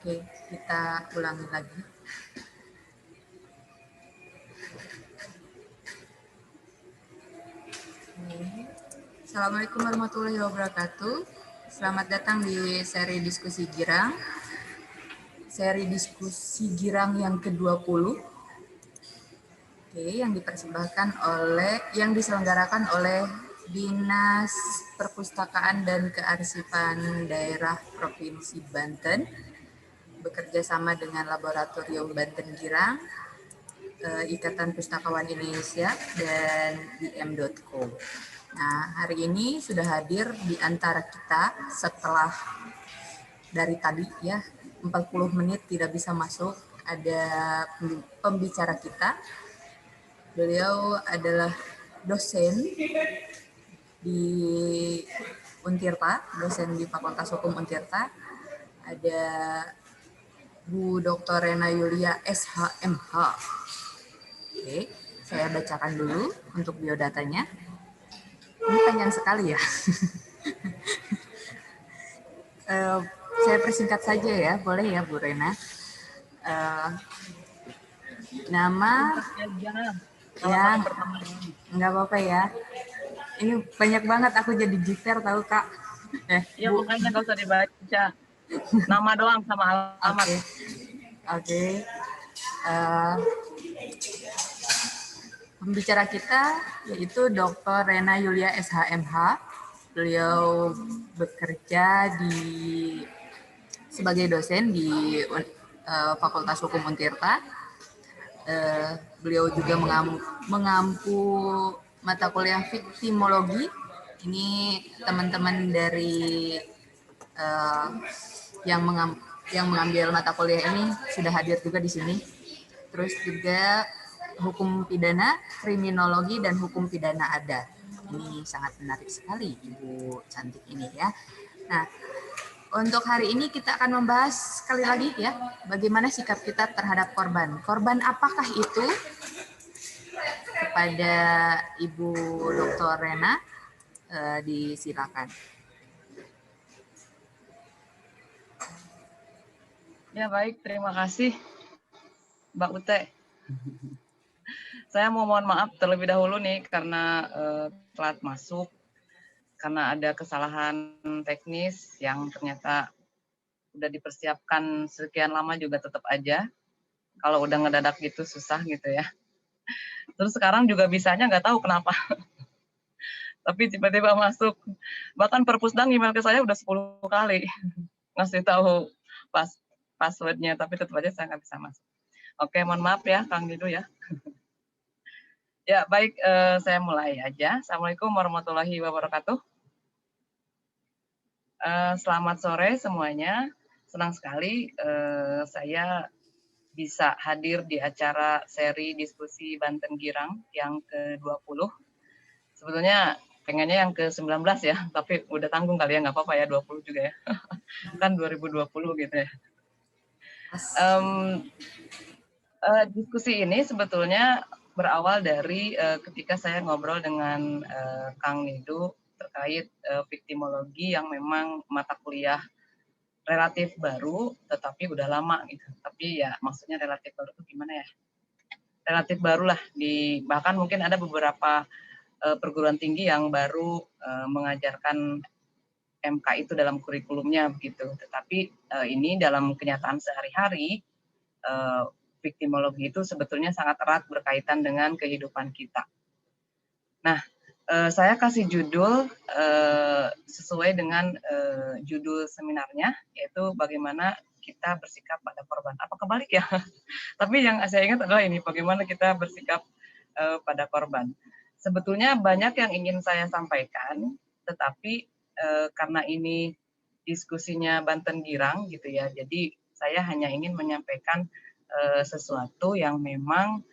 Oke, kita ulangi lagi. Assalamualaikum warahmatullahi wabarakatuh. Selamat datang di seri diskusi girang. Seri diskusi girang yang ke-20. Oke, yang diselenggarakan oleh Dinas Perpustakaan dan Kearsipan Daerah Provinsi Banten bekerja sama dengan Laboratorium Banten Girang, Ikatan Pustakawan Indonesia, dan IM.co. Nah, hari ini sudah hadir di antara kita setelah dari tadi ya 40 menit tidak bisa masuk, ada pembicara kita. Beliau adalah dosen di Untirta, dosen di Fakultas Hukum Untirta. Ada Bu Dr. Rena Yulia SHMH. Oke, saya bacakan dulu untuk biodatanya. Ini panjang sekali ya. Saya persingkat saja ya, boleh ya Bu Rena. Nama ya, nggak apa-apa ya. Ini banyak banget, aku jadi jiper tahu Kak. Ya makanya nggak usah dibaca. Nama doang sama alamat. Oke. Pembicara kita yaitu Dr. Rena Yulia SHMH. Beliau bekerja sebagai dosen di Fakultas Hukum Untirta. Beliau juga mengampu mata kuliah viktimologi. Ini teman-teman dari yang mengambil mata kuliah ini sudah hadir juga di sini. Terus juga hukum pidana, kriminologi, dan hukum pidana adat. Ini sangat menarik sekali Ibu cantik ini ya. Nah, untuk hari ini kita akan membahas sekali lagi ya, bagaimana sikap kita terhadap korban. Korban apakah itu? Kepada Ibu Dr. Rena, disilakan. Ya baik, terima kasih Mbak Ute. Saya mau mohon maaf terlebih dahulu nih karena telat masuk, karena ada kesalahan teknis yang ternyata udah dipersiapkan sekian lama juga tetap aja. Kalau udah ngedadak gitu susah gitu ya. Terus sekarang juga bisanya nggak tahu kenapa. Tapi tiba-tiba masuk. Bahkan Perpusdang email ke saya udah 10 kali ngasih tahu passwordnya, tapi tetap aja saya nggak bisa masuk. Oke, mohon maaf ya Kang Didu ya. Ya baik, saya mulai aja. Assalamualaikum warahmatullahi wabarakatuh. Selamat sore semuanya. Senang sekali saya bisa hadir di acara seri diskusi Banten Girang yang ke-20. Sebetulnya pengennya yang ke-19 ya, tapi udah tanggung kali ya, nggak apa-apa ya 20 juga ya. Kan 2020 gitu ya. Diskusi ini sebetulnya berawal dari ketika saya ngobrol dengan Kang Nidu terkait viktimologi yang memang mata kuliah relatif baru, tetapi udah lama gitu. Tapi ya maksudnya relatif baru itu gimana ya? Relatif baru lah, bahkan mungkin ada beberapa perguruan tinggi yang baru mengajarkan MK itu dalam kurikulumnya begitu. Tetapi ini dalam kenyataan sehari-hari, viktimologi itu sebetulnya sangat erat berkaitan dengan kehidupan kita. Nah, saya kasih judul sesuai dengan judul seminarnya, yaitu bagaimana kita bersikap pada korban. Apa kebalik ya? Tapi yang saya ingat adalah ini, bagaimana kita bersikap pada korban. Sebetulnya banyak yang ingin saya sampaikan, tetapi karena ini diskusinya Banten Girang gitu ya, jadi saya hanya ingin menyampaikan sesuatu yang memang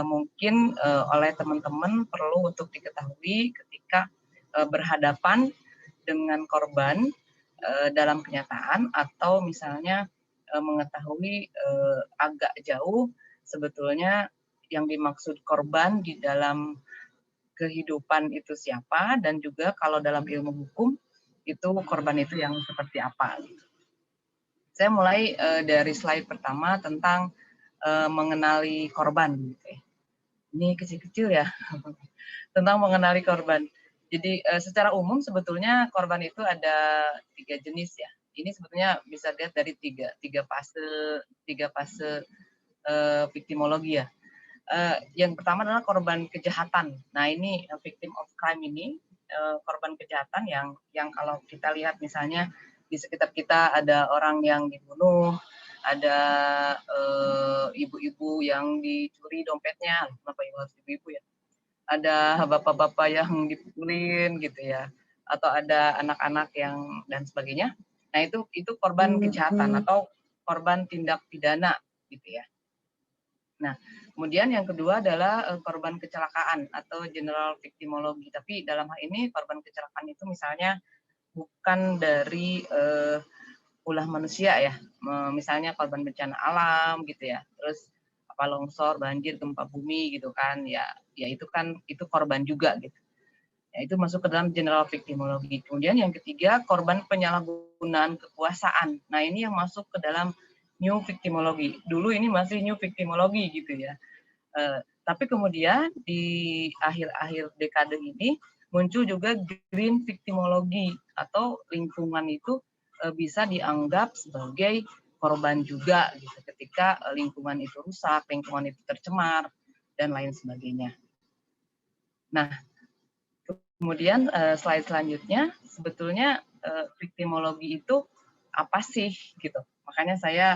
mungkin oleh teman-teman perlu untuk diketahui ketika berhadapan dengan korban dalam kenyataan, atau misalnya mengetahui agak jauh sebetulnya yang dimaksud korban di dalam kehidupan itu siapa, dan juga kalau dalam ilmu hukum itu korban itu yang seperti apa. Saya mulai dari slide pertama tentang mengenali korban. Gitu ya. Ini kecil-kecil ya, tentang mengenali korban. Jadi secara umum sebetulnya korban itu ada 3 jenis ya. Ini sebetulnya bisa dilihat dari tiga fase viktimologi ya. Yang pertama adalah korban kejahatan. Nah ini victim of crime ini korban kejahatan yang kalau kita lihat misalnya di sekitar kita ada orang yang dibunuh, ada ibu-ibu yang dicuri dompetnya, kenapa ibu harus ibu-ibu ya? Ada bapak-bapak yang dipukulin gitu ya, atau ada anak-anak yang dan sebagainya. Nah itu korban kejahatan atau korban tindak pidana gitu ya. Nah, kemudian yang kedua adalah korban kecelakaan atau general victimology. Tapi dalam hal ini korban kecelakaan itu misalnya bukan dari ulah manusia ya, misalnya korban bencana alam gitu ya, terus apa longsor, banjir, gempa bumi gitu kan, ya itu kan itu korban juga gitu. Ya, itu masuk ke dalam general victimology. Kemudian yang ketiga korban penyalahgunaan kekuasaan. Nah ini yang masuk ke dalam new victimology. Dulu ini masih new victimology gitu ya. Tapi kemudian di akhir-akhir dekade ini muncul juga green victimology atau lingkungan itu bisa dianggap sebagai korban juga gitu ketika lingkungan itu rusak, lingkungan itu tercemar dan lain sebagainya. Nah, kemudian slide selanjutnya sebetulnya victimology itu apa sih gitu. Makanya saya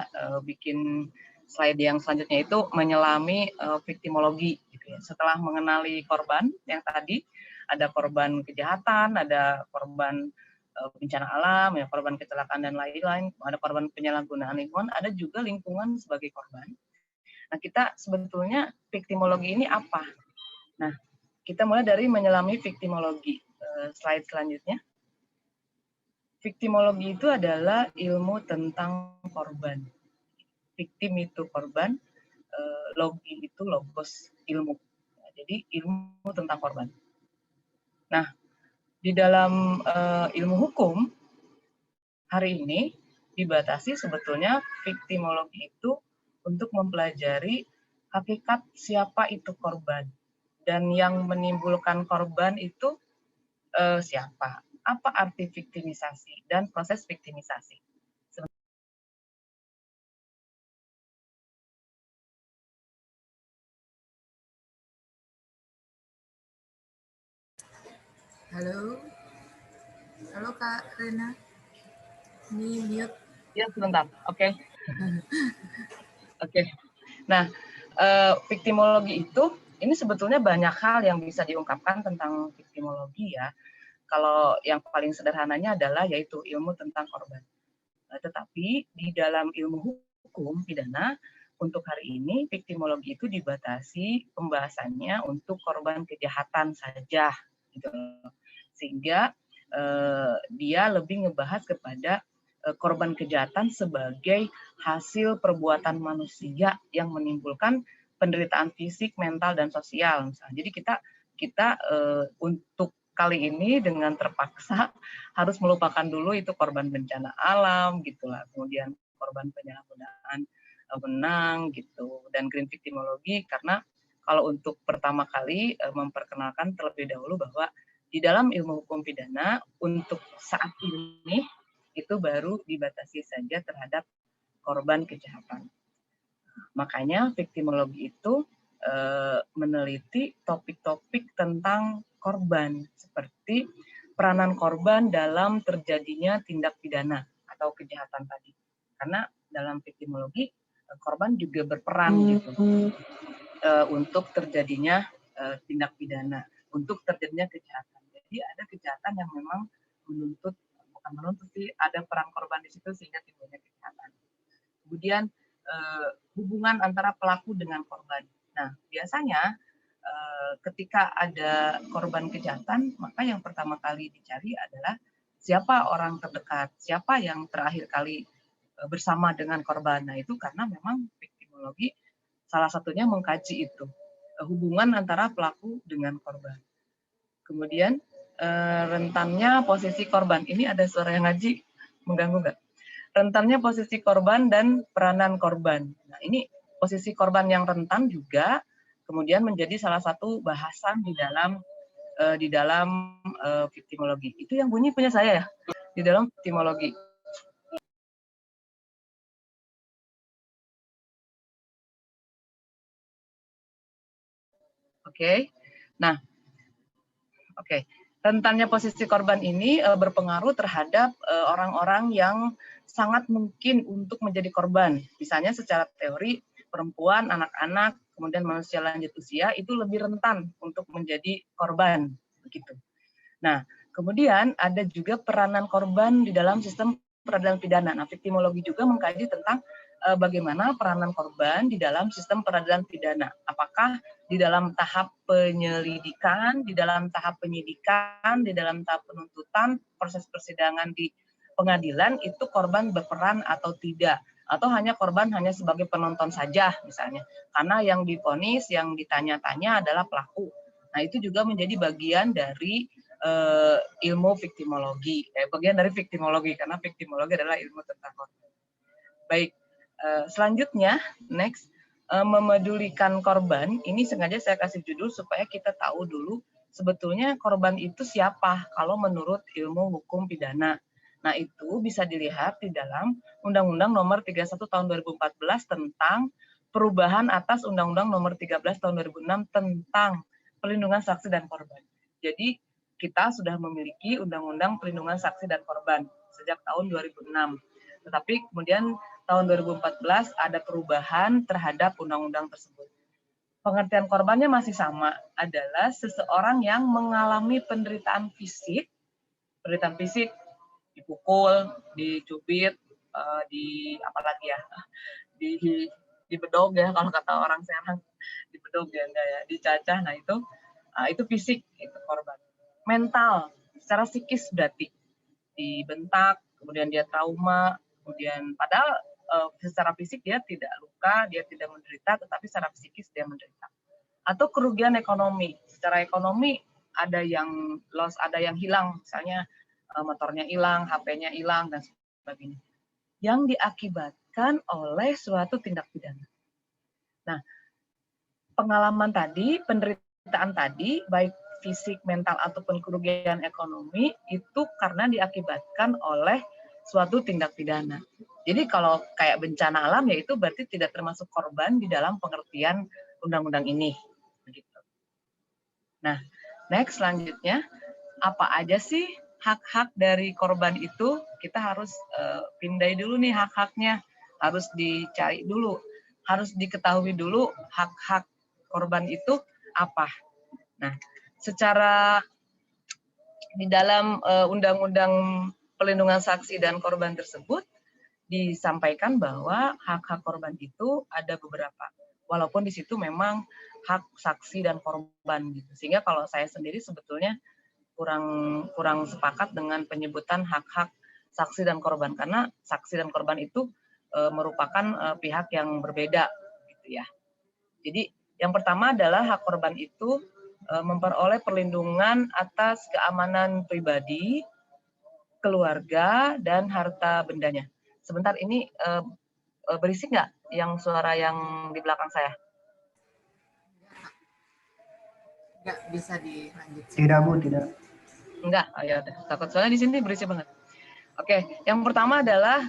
bikin slide yang selanjutnya itu menyelami victimology gitu ya. Setelah mengenali korban yang tadi ada korban kejahatan, ada korban bencana alam, ya korban kecelakaan dan lain-lain, ada korban penyalahgunaan lingkungan, ada juga lingkungan sebagai korban. Nah, kita sebetulnya victimology ini apa? Nah, kita mulai dari menyelami victimology. Slide selanjutnya. Victimology itu adalah ilmu tentang korban. Victim itu korban, logi itu logos ilmu. Jadi ilmu tentang korban. Nah, di dalam ilmu hukum hari ini dibatasi sebetulnya victimology itu untuk mempelajari hakikat siapa itu korban dan yang menimbulkan korban itu siapa, apa arti viktimisasi dan proses viktimisasi. Halo, halo Kak Rena, ini mute. Ya sebentar, oke. Oke. Nah, viktimologi itu ini sebetulnya banyak hal yang bisa diungkapkan tentang viktimologi ya. Kalau yang paling sederhananya adalah yaitu ilmu tentang korban. Tetapi di dalam ilmu hukum pidana untuk hari ini viktimologi itu dibatasi pembahasannya untuk korban kejahatan saja, gitu. Sehingga dia lebih ngebahas kepada korban kejahatan sebagai hasil perbuatan manusia yang menimbulkan penderitaan fisik, mental, dan sosial. Misalnya. Jadi kita untuk kali ini dengan terpaksa harus melupakan dulu itu korban bencana alam gitulah, kemudian korban penyalahgunaan benang gitu dan green victimology karena kalau untuk pertama kali memperkenalkan terlebih dahulu bahwa di dalam ilmu hukum pidana untuk saat ini itu baru dibatasi saja terhadap korban kejahatan. Makanya victimology itu meneliti topik-topik tentang korban seperti peranan korban dalam terjadinya tindak pidana atau kejahatan tadi. Karena dalam victimology korban juga berperan gitu untuk terjadinya tindak pidana, untuk terjadinya kejahatan. Jadi ada kejahatan yang memang bukan menuntut sih, ada peran korban di situ sehingga timbulnya kejahatan. Kemudian hubungan antara pelaku dengan korban. Nah, biasanya ketika ada korban kejahatan, maka yang pertama kali dicari adalah siapa orang terdekat, siapa yang terakhir kali bersama dengan korban. Nah, itu karena memang victimologi salah satunya mengkaji itu, hubungan antara pelaku dengan korban. Kemudian rentannya posisi korban. Ini ada suara yang ngaji, mengganggu nggak? rentannya posisi korban dan peranan korban. Nah, ini posisi korban yang rentan juga kemudian menjadi salah satu bahasan di dalam viktimologi. Itu yang bunyi punya saya ya, di dalam viktimologi. Oke. Nah, oke. Rentannya posisi korban ini berpengaruh terhadap orang-orang yang sangat mungkin untuk menjadi korban. Misalnya secara teori, perempuan, anak-anak, kemudian manusia lanjut usia itu lebih rentan untuk menjadi korban. Begitu. Nah, kemudian ada juga peranan korban di dalam sistem peradilan pidana. Nah, viktimologi juga mengkaji tentang bagaimana peranan korban di dalam sistem peradilan pidana. Apakah di dalam tahap penyelidikan, di dalam tahap penyidikan, di dalam tahap penuntutan, proses persidangan di pengadilan itu korban berperan atau tidak, atau hanya korban hanya sebagai penonton saja misalnya, karena yang divonis, yang ditanya-tanya adalah pelaku. Nah, itu juga menjadi bagian dari ilmu viktimologi, bagian dari viktimologi, karena viktimologi adalah ilmu tentang korban. Baik, selanjutnya, next, memedulikan korban, ini sengaja saya kasih judul supaya kita tahu dulu sebetulnya korban itu siapa kalau menurut ilmu hukum pidana. Nah, itu bisa dilihat di dalam Undang-Undang Nomor 31 Tahun 2014 tentang perubahan atas Undang-Undang Nomor 13 Tahun 2006 tentang perlindungan saksi dan korban. Jadi, kita sudah memiliki Undang-Undang Perlindungan Saksi dan Korban sejak tahun 2006. Tetapi kemudian tahun 2014 ada perubahan terhadap undang-undang tersebut. Pengertian korbannya masih sama, adalah seseorang yang mengalami penderitaan fisik, dipukul, dicubit, di apalagi ya, di bedog ya kalau kata orang sekarang, di bedog ya enggak ya, dicacah. Nah, itu fisik, itu korban. Mental, secara psikis berarti dibentak, kemudian dia trauma, kemudian padahal secara fisik dia tidak luka, dia tidak menderita, tetapi secara psikis dia menderita. Atau kerugian ekonomi, secara ekonomi ada yang loss, ada yang hilang, misalnya motornya hilang, HP-nya hilang, dan sebagainya, yang diakibatkan oleh suatu tindak pidana. Nah, pengalaman tadi, penderitaan tadi, baik fisik, mental, ataupun kerugian ekonomi, itu karena diakibatkan oleh suatu tindak pidana. Jadi kalau kayak bencana alam, ya itu berarti tidak termasuk korban di dalam pengertian undang-undang ini. Begitu. Nah, next selanjutnya, apa aja sih hak-hak dari korban itu? Kita harus pindai dulu nih hak-haknya, harus dicari dulu, harus diketahui dulu hak-hak korban itu apa. Nah, secara di dalam Undang-Undang Perlindungan Saksi dan Korban tersebut disampaikan bahwa hak-hak korban itu ada beberapa. Walaupun di situ memang hak saksi dan korban gitu. Sehingga kalau saya sendiri sebetulnya kurang sepakat dengan penyebutan hak-hak saksi dan korban, karena saksi dan korban itu merupakan pihak yang berbeda gitu ya. Jadi yang pertama adalah hak korban itu memperoleh perlindungan atas keamanan pribadi, keluarga, dan harta bendanya. Sebentar, ini berisik nggak yang suara yang di belakang saya? Nggak, bisa dilanjut. Tidak, Bu, tidak. Enggak, ya udah. Takut soalnya di sini berisik banget. Oke, yang pertama adalah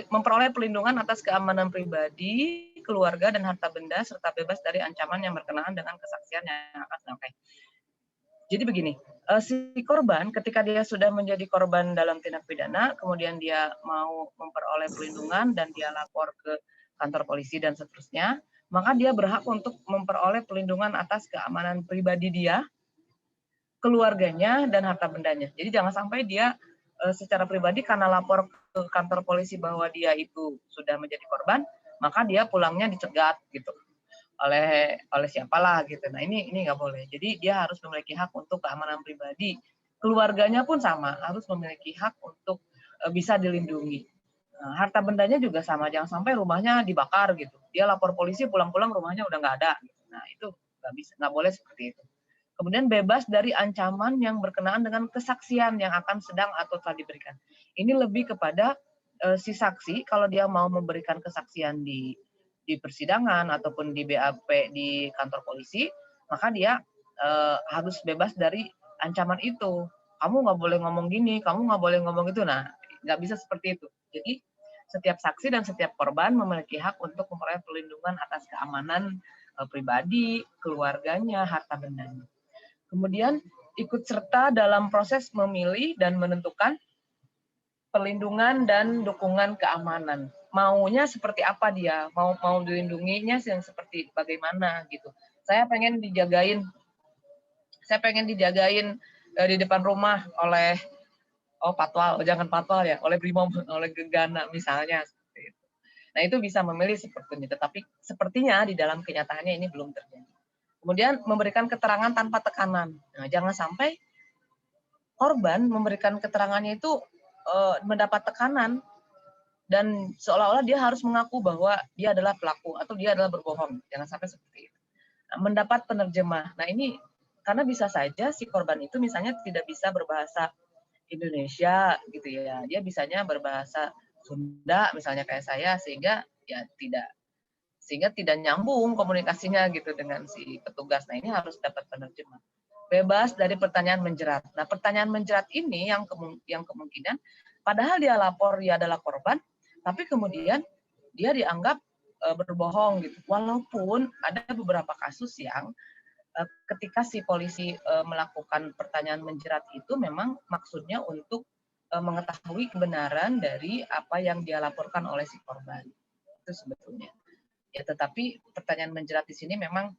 memperoleh perlindungan atas keamanan pribadi, keluarga, dan harta benda, serta bebas dari ancaman yang berkenaan dengan kesaksian yang akan sampai. Jadi begini, si korban ketika dia sudah menjadi korban dalam tindak pidana, kemudian dia mau memperoleh perlindungan dan dia lapor ke kantor polisi dan seterusnya, maka dia berhak untuk memperoleh perlindungan atas keamanan pribadi dia, keluarganya, dan harta bendanya. Jadi jangan sampai dia secara pribadi karena lapor ke kantor polisi bahwa dia itu sudah menjadi korban, maka dia pulangnya dicegat gitu oleh siapalah gitu. Nah, ini nggak boleh. Jadi dia harus memiliki hak untuk keamanan pribadi. Keluarganya pun sama, harus memiliki hak untuk bisa dilindungi. Nah, harta bendanya juga sama, jangan sampai rumahnya dibakar gitu. Dia lapor polisi, pulang-pulang rumahnya udah nggak ada. Gitu. Nah, itu nggak boleh seperti itu. Kemudian bebas dari ancaman yang berkenaan dengan kesaksian yang akan sedang atau telah diberikan. Ini lebih kepada si saksi kalau dia mau memberikan kesaksian di persidangan ataupun di BAP di kantor polisi, maka dia harus bebas dari ancaman itu. Kamu nggak boleh ngomong gini, kamu nggak boleh ngomong itu. Nah, nggak bisa seperti itu. Jadi setiap saksi dan setiap korban memiliki hak untuk memperoleh perlindungan atas keamanan pribadi, keluarganya, harta bendanya. Kemudian ikut serta dalam proses memilih dan menentukan perlindungan dan dukungan keamanan. Maunya seperti apa dia? Mau dilindunginya yang seperti bagaimana gitu. Saya pengen dijagain di depan rumah oleh patwal, jangan patwal ya, oleh brimob, oleh gegana misalnya seperti itu. Nah, itu bisa memilih seperti ini, tetapi sepertinya di dalam kenyataannya ini belum terjadi. Kemudian memberikan keterangan tanpa tekanan. Nah, jangan sampai korban memberikan keterangannya itu mendapat tekanan dan seolah-olah dia harus mengaku bahwa dia adalah pelaku atau dia adalah berbohong. Jangan sampai seperti itu. Nah, mendapat penerjemah. Nah, ini karena bisa saja si korban itu misalnya tidak bisa berbahasa Indonesia gitu ya. Dia bisanya berbahasa Sunda misalnya kayak saya sehingga tidak nyambung komunikasinya gitu dengan si petugas. Nah, ini harus dapat penerjemah. Bebas dari pertanyaan menjerat. Nah, pertanyaan menjerat ini yang kemungkinan padahal dia lapor dia adalah korban, tapi kemudian dia dianggap berbohong gitu. Walaupun ada beberapa kasus yang ketika si polisi melakukan pertanyaan menjerat itu memang maksudnya untuk mengetahui kebenaran dari apa yang dia laporkan oleh si korban. Itu sebetulnya. Ya, tetapi pertanyaan menjerat di sini memang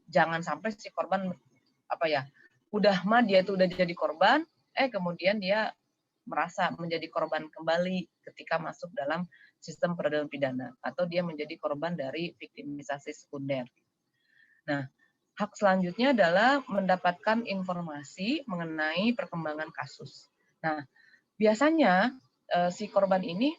jangan sampai si korban dia itu udah jadi korban, kemudian dia merasa menjadi korban kembali ketika masuk dalam sistem peradilan pidana atau dia menjadi korban dari viktimisasi sekunder. Nah, hak selanjutnya adalah mendapatkan informasi mengenai perkembangan kasus. Nah, biasanya si korban ini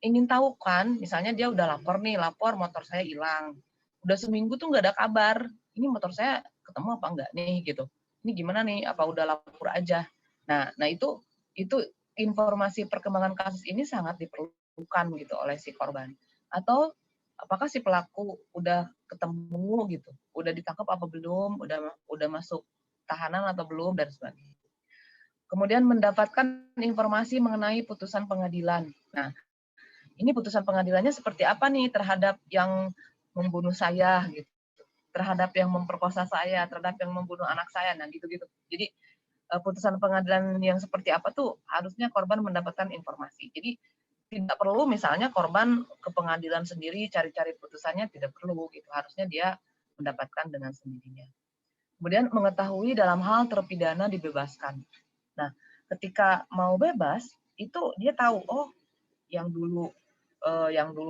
ingin tahu kan, misalnya dia udah lapor motor saya hilang. Udah seminggu tuh nggak ada kabar. Ini motor saya ketemu apa enggak nih gitu. Ini gimana nih? Apa udah lapor aja? Nah itu informasi perkembangan kasus ini sangat diperlukan gitu oleh si korban. Atau apakah si pelaku udah ketemu gitu, udah ditangkap apa belum, udah masuk tahanan atau belum dan sebagainya. Kemudian mendapatkan informasi mengenai putusan pengadilan. Nah, ini putusan pengadilannya seperti apa nih terhadap yang membunuh saya gitu, terhadap yang memperkosa saya, terhadap yang membunuh anak saya, nah gitu-gitu. Jadi putusan pengadilan yang seperti apa tuh harusnya korban mendapatkan informasi. Jadi tidak perlu misalnya korban ke pengadilan sendiri cari-cari putusannya, tidak perlu gitu. Harusnya dia mendapatkan dengan sendirinya. Kemudian mengetahui dalam hal terpidana dibebaskan. Nah, ketika mau bebas itu dia tahu, oh yang dulu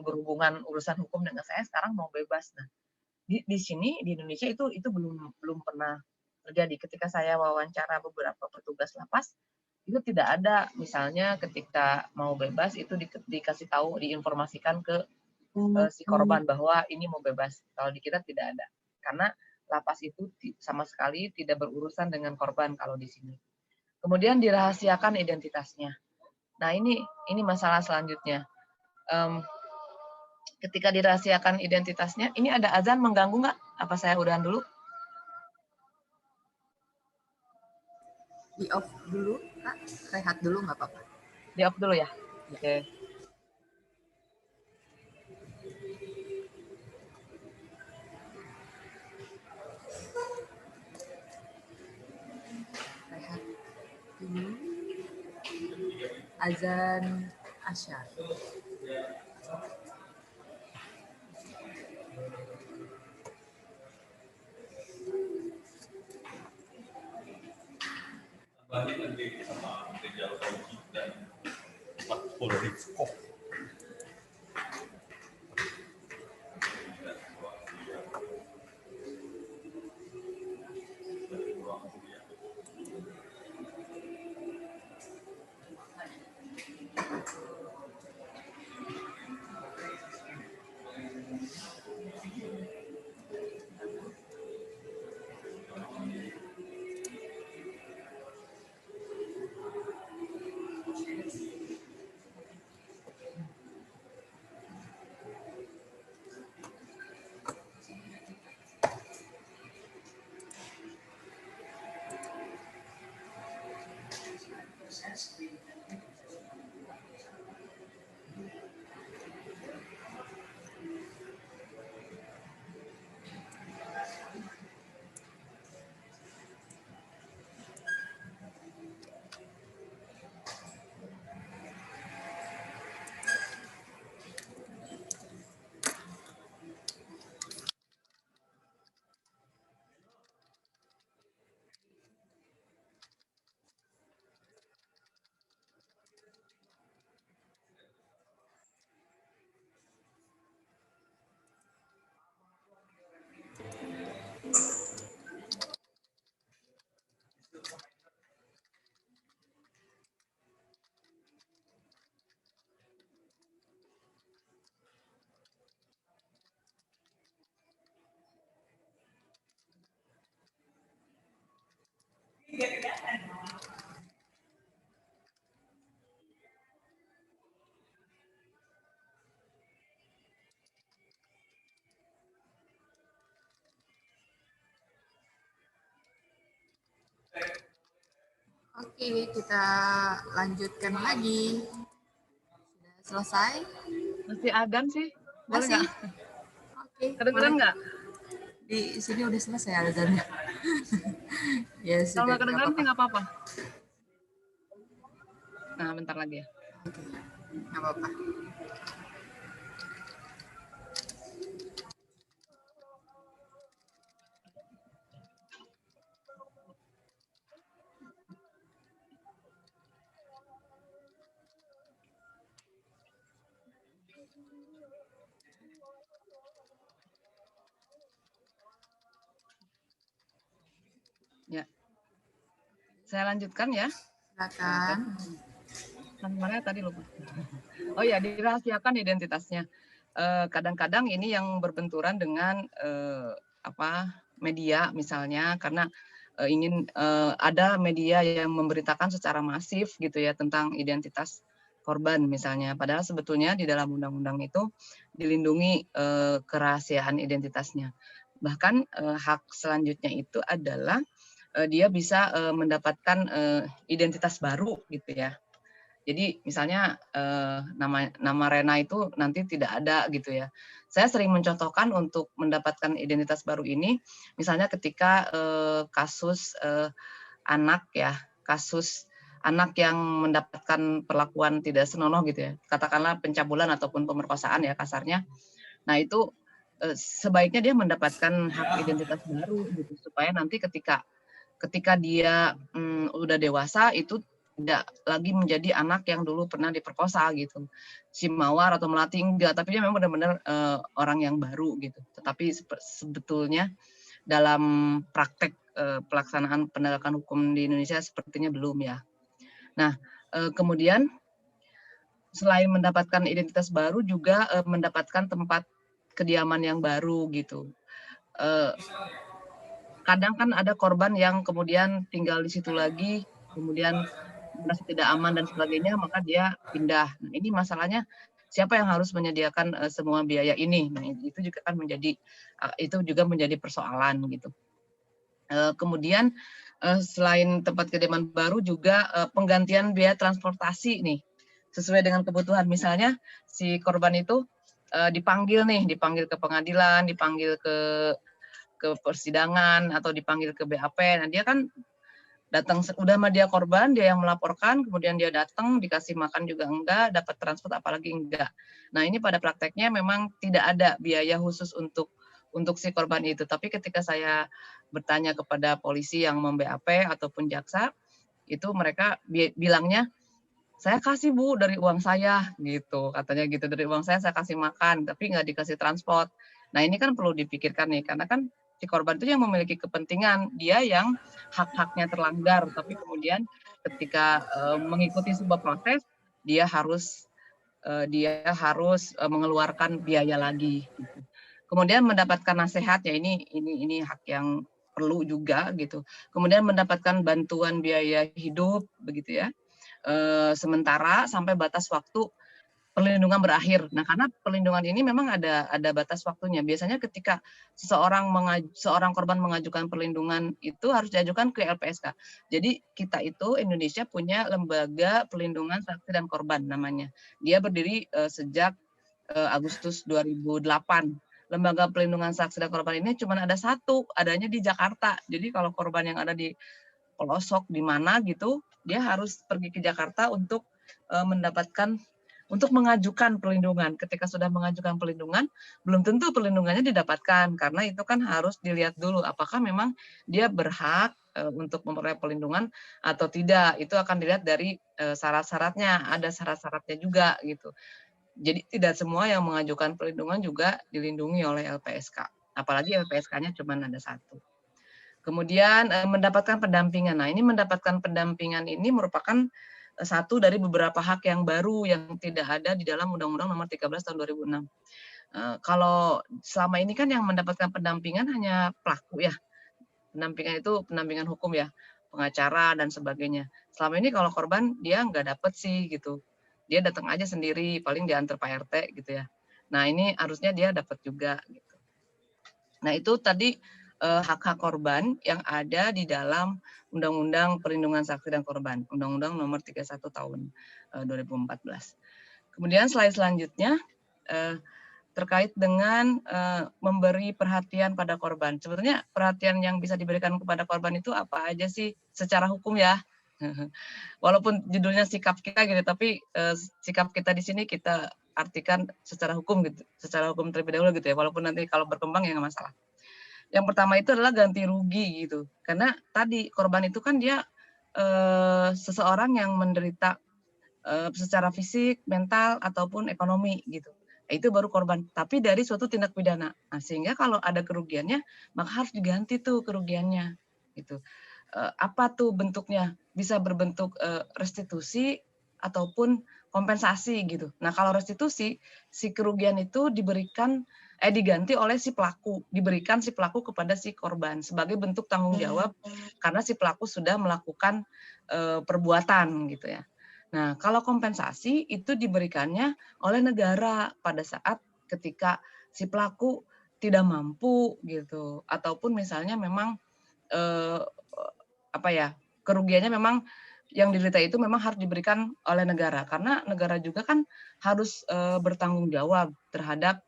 berhubungan urusan hukum dengan saya sekarang mau bebas. Nah, di sini di Indonesia itu belum pernah terjadi. Ketika saya wawancara beberapa petugas lapas, itu tidak ada misalnya ketika mau bebas itu dikasih tahu, diinformasikan ke si korban bahwa ini mau bebas. Kalau di kita tidak ada. Karena lapas itu sama sekali tidak berurusan dengan korban kalau di sini. Kemudian dirahasiakan identitasnya. Nah, ini masalah selanjutnya. Ketika dirahasiakan identitasnya, ini ada azan mengganggu nggak? Apa saya udahan dulu? Di off dulu, Kak. Rehat dulu nggak apa-apa. Di off dulu ya? Oke. Rehat dulu. Azan Asyar. Balik lagi sama gereja Oji dan 40 Rizko. Oke, kita lanjutkan lagi. Sudah selesai? Masih adan sih, boleh Masih? nggak? Oke, Kedengeran boleh. nggak? Di sini udah selesai azannya. Ya Kalau sudah, nggak nggak kedengeran apa-apa. sih nggak apa-apa. Nah, bentar lagi ya. Oke, nggak apa-apa. Ya, saya lanjutkan ya. Silakan. Mana tadi lupa. Oh ya, dirahasiakan identitasnya. Kadang-kadang ini yang berbenturan dengan media misalnya, karena ingin ada media yang memberitakan secara masif gitu ya tentang identitas korban misalnya. Padahal sebetulnya di dalam undang-undang itu dilindungi kerahasiaan identitasnya. Bahkan hak selanjutnya itu adalah dia bisa mendapatkan identitas baru gitu ya. Jadi misalnya nama Rena itu nanti tidak ada gitu ya. Saya sering mencontohkan untuk mendapatkan identitas baru ini, misalnya ketika kasus anak ya, kasus anak yang mendapatkan perlakuan tidak senonoh gitu ya, katakanlah pencabulan ataupun pemerkosaan ya kasarnya. Nah itu sebaiknya dia mendapatkan hak identitas baru gitu supaya nanti ketika dia udah dewasa itu tidak lagi menjadi anak yang dulu pernah diperkosa gitu, si mawar atau melati enggak, tapi dia memang benar-benar orang yang baru gitu. Tetapi sebetulnya dalam praktek pelaksanaan penegakan hukum di Indonesia sepertinya belum ya. Nah, kemudian selain mendapatkan identitas baru juga mendapatkan tempat kediaman yang baru gitu. Kadang kan ada korban yang kemudian tinggal di situ lagi, kemudian merasa tidak aman dan sebagainya, maka dia pindah. Nah, ini masalahnya siapa yang harus menyediakan semua biaya ini? Nah, itu juga kan menjadi persoalan gitu. Kemudian selain tempat kediaman baru juga penggantian biaya transportasi nih sesuai dengan kebutuhan. Misalnya si korban itu dipanggil ke pengadilan, dipanggil ke persidangan atau dipanggil ke BAP. Nah, dia kan datang udah sama dia korban, dia yang melaporkan, kemudian dia datang dikasih makan juga enggak, dapat transport apalagi enggak. Nah, ini pada prakteknya memang tidak ada biaya khusus untuk si korban itu. Tapi ketika saya bertanya kepada polisi yang mem-BAP ataupun jaksa, itu mereka bilangnya saya kasih Bu dari uang saya gitu, katanya gitu, dari uang saya kasih makan, tapi nggak dikasih transport. Nah ini kan perlu dipikirkan nih, karena kan si korban itu yang memiliki kepentingan, dia yang hak-haknya terlanggar, tapi kemudian ketika mengikuti sebuah proses, dia harus mengeluarkan biaya lagi. Gitu. Kemudian mendapatkan nasihat ya ini hak yang perlu juga gitu. Kemudian mendapatkan bantuan biaya hidup begitu ya. Sementara sampai batas waktu perlindungan berakhir. Nah, karena perlindungan ini memang ada batas waktunya. Biasanya ketika seorang korban mengajukan perlindungan itu harus diajukan ke LPSK. Jadi kita itu Indonesia punya lembaga perlindungan saksi dan korban namanya. Dia berdiri sejak Agustus 2008. Lembaga perlindungan saksi dan korban ini cuma ada satu, adanya di Jakarta. Jadi kalau korban yang ada di pelosok di mana gitu, dia harus pergi ke Jakarta untuk mengajukan perlindungan. Ketika sudah mengajukan perlindungan, belum tentu perlindungannya didapatkan karena itu kan harus dilihat dulu apakah memang dia berhak untuk memperoleh perlindungan atau tidak. Itu akan dilihat dari syarat-syaratnya, ada syarat-syaratnya juga gitu. Jadi tidak semua yang mengajukan perlindungan juga dilindungi oleh LPSK. Apalagi LPSK-nya cuma ada satu. Kemudian mendapatkan pendampingan. Nah, ini mendapatkan pendampingan ini merupakan satu dari beberapa hak yang baru yang tidak ada di dalam Undang-Undang Nomor 13 Tahun 2006. Kalau selama ini kan yang mendapatkan pendampingan hanya pelaku ya. Pendampingan itu pendampingan hukum ya, pengacara dan sebagainya. Selama ini kalau korban dia nggak dapet sih gitu. Dia datang aja sendiri, paling diantar Pak RT gitu ya. Nah, ini harusnya dia dapat juga gitu. Nah, itu tadi hak-hak korban yang ada di dalam Undang-Undang Perlindungan Saksi dan Korban, Undang-Undang Nomor 31 Tahun 2014. Kemudian slide selanjutnya terkait dengan memberi perhatian pada korban. Sebetulnya perhatian yang bisa diberikan kepada korban itu apa aja sih secara hukum ya? Walaupun judulnya sikap kita gitu, tapi sikap kita di sini kita artikan secara hukum gitu, secara hukum terlebih dahulu gitu ya. Walaupun nanti kalau berkembang ya nggak masalah. Yang pertama itu adalah ganti rugi gitu, karena tadi korban itu kan dia seseorang yang menderita secara fisik, mental ataupun ekonomi gitu. Itu baru korban, tapi dari suatu tindak pidana. Nah, sehingga kalau ada kerugiannya, maka harus diganti tuh kerugiannya gitu. Apa tuh bentuknya? Bisa berbentuk restitusi ataupun kompensasi gitu. Nah, kalau restitusi, si kerugian itu diganti oleh si pelaku, diberikan si pelaku kepada si korban sebagai bentuk tanggung jawab karena si pelaku sudah melakukan perbuatan gitu ya. Nah, kalau kompensasi itu diberikannya oleh negara pada saat ketika si pelaku tidak mampu gitu, ataupun misalnya memang kerugiannya memang yang diderita itu memang harus diberikan oleh negara, karena negara juga kan harus bertanggung jawab terhadap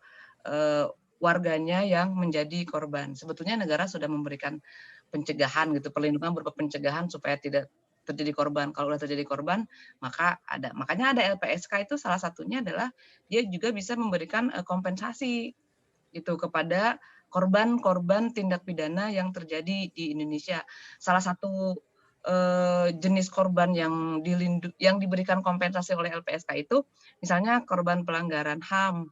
warganya yang menjadi korban. Sebetulnya negara sudah memberikan pencegahan gitu, perlindungan berupa pencegahan supaya tidak terjadi korban. Kalau sudah terjadi korban, makanya ada LPSK itu salah satunya adalah dia juga bisa memberikan kompensasi gitu kepada korban-korban tindak pidana yang terjadi di Indonesia. Salah satu jenis korban yang diberikan kompensasi oleh LPSK itu misalnya korban pelanggaran HAM.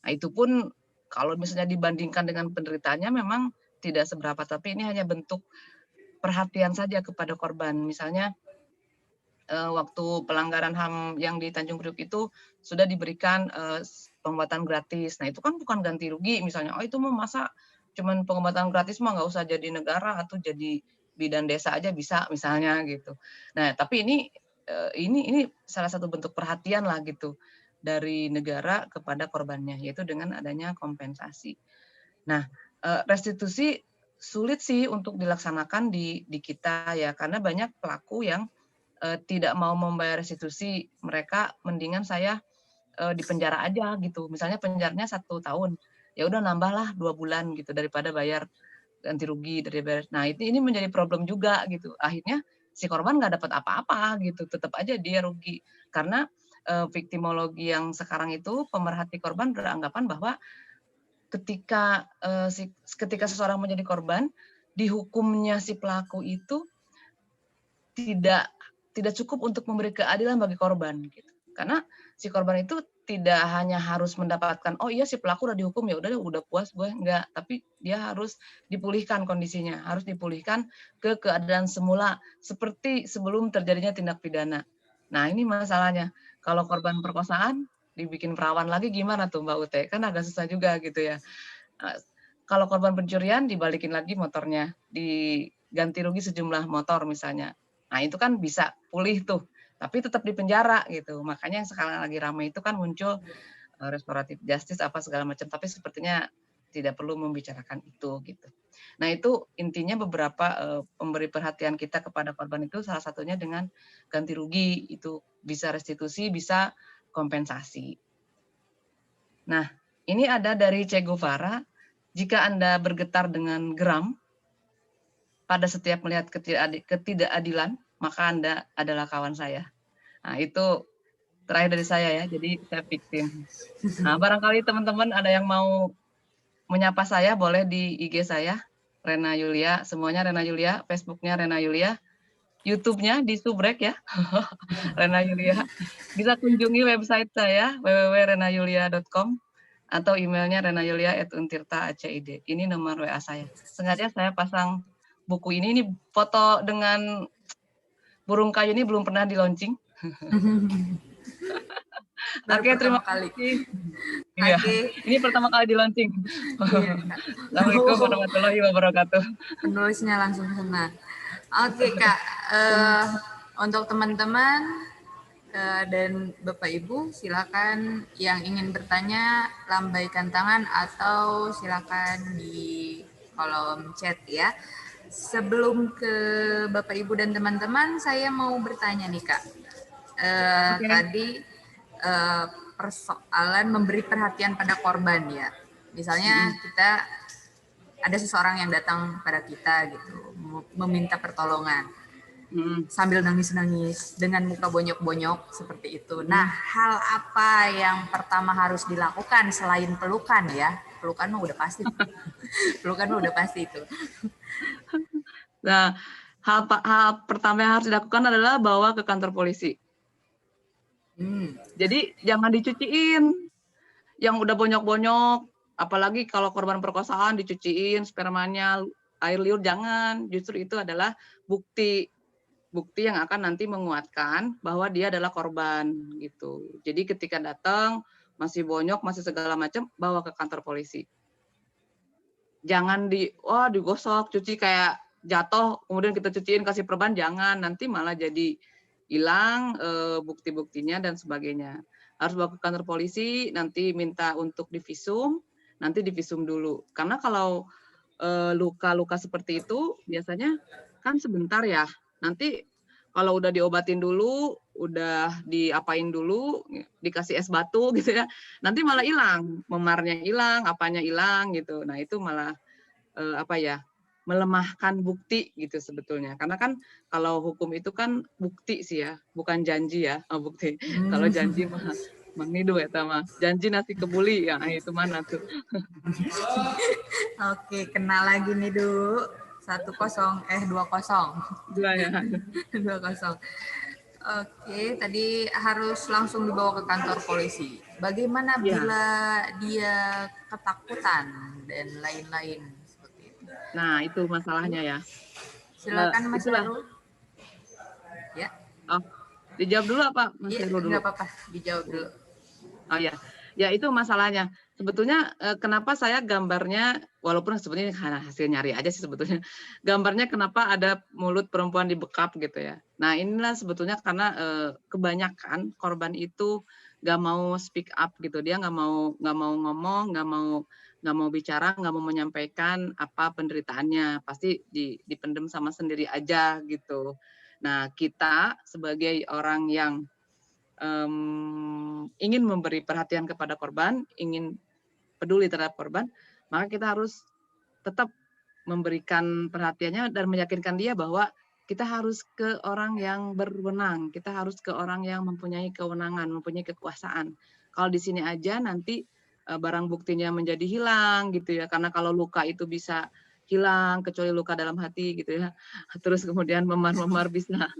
Nah, itu pun kalau misalnya dibandingkan dengan penderitaannya memang tidak seberapa, tapi ini hanya bentuk perhatian saja kepada korban. Misalnya waktu pelanggaran HAM yang di Tanjung Priok itu sudah diberikan pengobatan gratis. Nah, itu kan bukan ganti rugi misalnya. Oh, itu masa cuman pengobatan gratis mah nggak usah jadi negara atau jadi bidan desa aja bisa misalnya gitu. Nah, tapi ini salah satu bentuk perhatian lah gitu dari negara kepada korbannya, yaitu dengan adanya kompensasi. Nah, restitusi sulit sih untuk dilaksanakan di kita ya, karena banyak pelaku yang tidak mau membayar restitusi. Mereka mendingan saya di penjara aja gitu. Misalnya penjaranya 1 tahun, ya udah nambahlah 2 bulan gitu daripada bayar ganti rugi dari bayar. Nah, ini menjadi problem juga gitu. Akhirnya si korban nggak dapat apa-apa gitu, tetap aja dia rugi. Karena viktimologi yang sekarang itu pemerhati korban beranggapan bahwa ketika seseorang menjadi korban, dihukumnya si pelaku itu tidak cukup untuk memberi keadilan bagi korban gitu. Karena si korban itu tidak hanya harus mendapatkan, oh iya si pelaku udah dihukum ya udah puas gue, enggak, tapi dia harus dipulihkan kondisinya, harus dipulihkan ke keadaan semula seperti sebelum terjadinya tindak pidana. Nah, ini masalahnya. Kalau korban perkosaan dibikin perawan lagi gimana tuh Mbak Ute? Kan agak susah juga gitu ya. Nah, kalau korban pencurian dibalikin lagi motornya, diganti rugi sejumlah motor misalnya. Nah, itu kan bisa pulih tuh, tapi tetap di penjara gitu. Makanya yang sekarang lagi ramai itu kan muncul restoratif justice apa segala macam, tapi sepertinya tidak perlu membicarakan itu gitu. Nah, itu intinya beberapa pemberi perhatian kita kepada korban itu salah satunya dengan ganti rugi, itu bisa restitusi, bisa kompensasi. Nah, ini ada dari Che Guevara, jika Anda bergetar dengan geram pada setiap melihat ketidakadilan, maka Anda adalah kawan saya. Nah, itu terakhir dari saya ya, jadi saya victim. Nah, barangkali teman-teman ada yang mau menyapa saya, boleh di IG saya, Rena Yulia, semuanya Rena Yulia, Facebooknya Rena Yulia, YouTube-nya di subrek ya, Rena Yulia. Bisa kunjungi website saya, www.renayulia.com, atau emailnya renayulia@untirta.acid. Ini nomor WA saya. Sengaja saya pasang buku ini foto dengan burung kayu ini belum pernah di launching. Oke, terima kasih. Iya, ini pertama kali di launching. Assalamualaikum warahmatullahi wabarakatuh. Penulisnya langsung senang. Oke Kak, untuk teman-teman dan Bapak Ibu silakan yang ingin bertanya lambaikan tangan atau silakan di kolom chat ya. Sebelum ke Bapak Ibu dan teman-teman, saya mau bertanya nih Kak. Oke. Tadi persoalan memberi perhatian pada korban ya. Misalnya kita ada seseorang yang datang pada kita gitu, meminta pertolongan sambil nangis-nangis dengan muka bonyok-bonyok seperti itu. Nah, hal apa yang pertama harus dilakukan selain pelukan ya? Pelukan mah udah pasti. Pelukan mah udah pasti itu. Nah, hal pertama yang harus dilakukan adalah bawa ke kantor polisi. Jadi jangan dicuciin yang udah bonyok-bonyok, apalagi kalau korban perkosaan dicuciin spermanya, air liur, jangan. Justru itu adalah bukti yang akan nanti menguatkan bahwa dia adalah korban gitu. Jadi ketika datang masih bonyok, masih segala macam, bawa ke kantor polisi. Jangan digosok, cuci kayak jatuh, kemudian kita cuciin kasih perban, jangan, nanti malah jadi hilang bukti-buktinya dan sebagainya. Harus bawa ke kantor polisi, nanti minta untuk divisum, nanti divisum dulu. Karena kalau luka-luka seperti itu biasanya kan sebentar ya. Nanti kalau udah diobatin dulu, udah diapain dulu, dikasih es batu gitu ya, nanti malah hilang, memarnya hilang, apanya hilang gitu. Nah itu malah melemahkan bukti gitu sebetulnya. Karena kan kalau hukum itu kan bukti sih ya, bukan janji ya. Bukti. Kalau janji mah Nidu ya sama janji nasi kebuli ya itu mana tuh. Oke, kenal lagi nih Du. 1-0, 2-0. 2-0. Oke, tadi harus langsung dibawa ke kantor polisi. Bagaimana bila dia ketakutan dan lain-lain seperti itu? Nah, itu masalahnya ya. Silakan Mas Heru. Ya. Oh, dijawab dulu apa Mas Heru dulu? Enggak apa-apa, dijawab dulu. Oh ya. Ya itu masalahnya. Sebetulnya kenapa saya gambarnya, walaupun sebetulnya hasil nyari aja sih sebetulnya, gambarnya kenapa ada mulut perempuan dibekap gitu ya. Nah inilah sebetulnya karena kebanyakan korban itu nggak mau speak up gitu, dia nggak mau ngomong, nggak mau bicara, nggak mau menyampaikan apa penderitaannya, pasti dipendem sama sendiri aja gitu. Nah kita sebagai orang yang ingin memberi perhatian kepada korban, ingin peduli terhadap korban, maka kita harus tetap memberikan perhatiannya dan meyakinkan dia bahwa kita harus ke orang yang berwenang, kita harus ke orang yang mempunyai kewenangan, mempunyai kekuasaan. Kalau di sini aja nanti barang buktinya menjadi hilang gitu ya, karena kalau luka itu bisa hilang kecuali luka dalam hati gitu ya. Terus kemudian memar-memar bisa.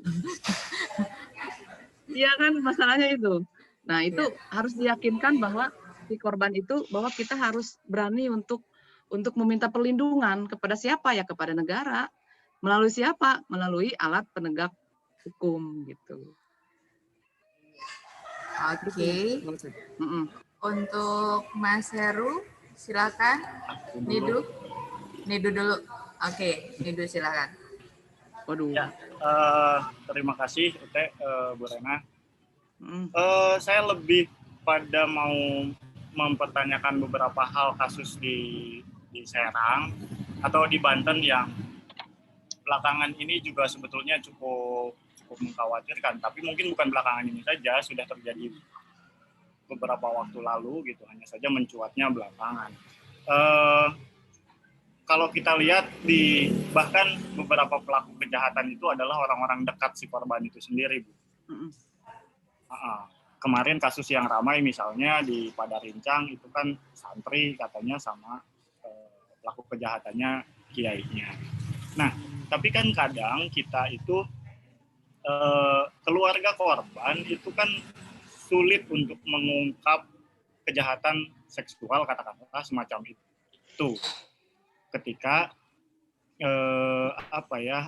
Iya kan masalahnya itu. Nah itu harus diyakinkan bahwa si korban itu bahwa kita harus berani untuk meminta perlindungan kepada siapa ya, kepada negara. Melalui siapa? Melalui alat penegak hukum gitu. Oke. Untuk Mas Heru silakan. Nidu dulu. Oke, Nidu silakan. Waduh. Ya, terima kasih Ute, Bu Rena. Saya lebih pada mau mempertanyakan beberapa hal kasus di Serang atau di Banten yang belakangan ini juga sebetulnya cukup mengkhawatirkan. Tapi mungkin bukan belakangan ini saja, sudah terjadi beberapa waktu lalu gitu, hanya saja mencuatnya belakangan. Kalau kita lihat bahkan beberapa pelaku kejahatan itu adalah orang-orang dekat si korban itu sendiri, Bu. Kemarin kasus yang ramai misalnya di Padarincang itu kan santri katanya sama pelaku kejahatannya kiainya. Nah, tapi kan kadang kita itu keluarga korban itu kan sulit untuk mengungkap kejahatan seksual katakanlah semacam itu. Ketika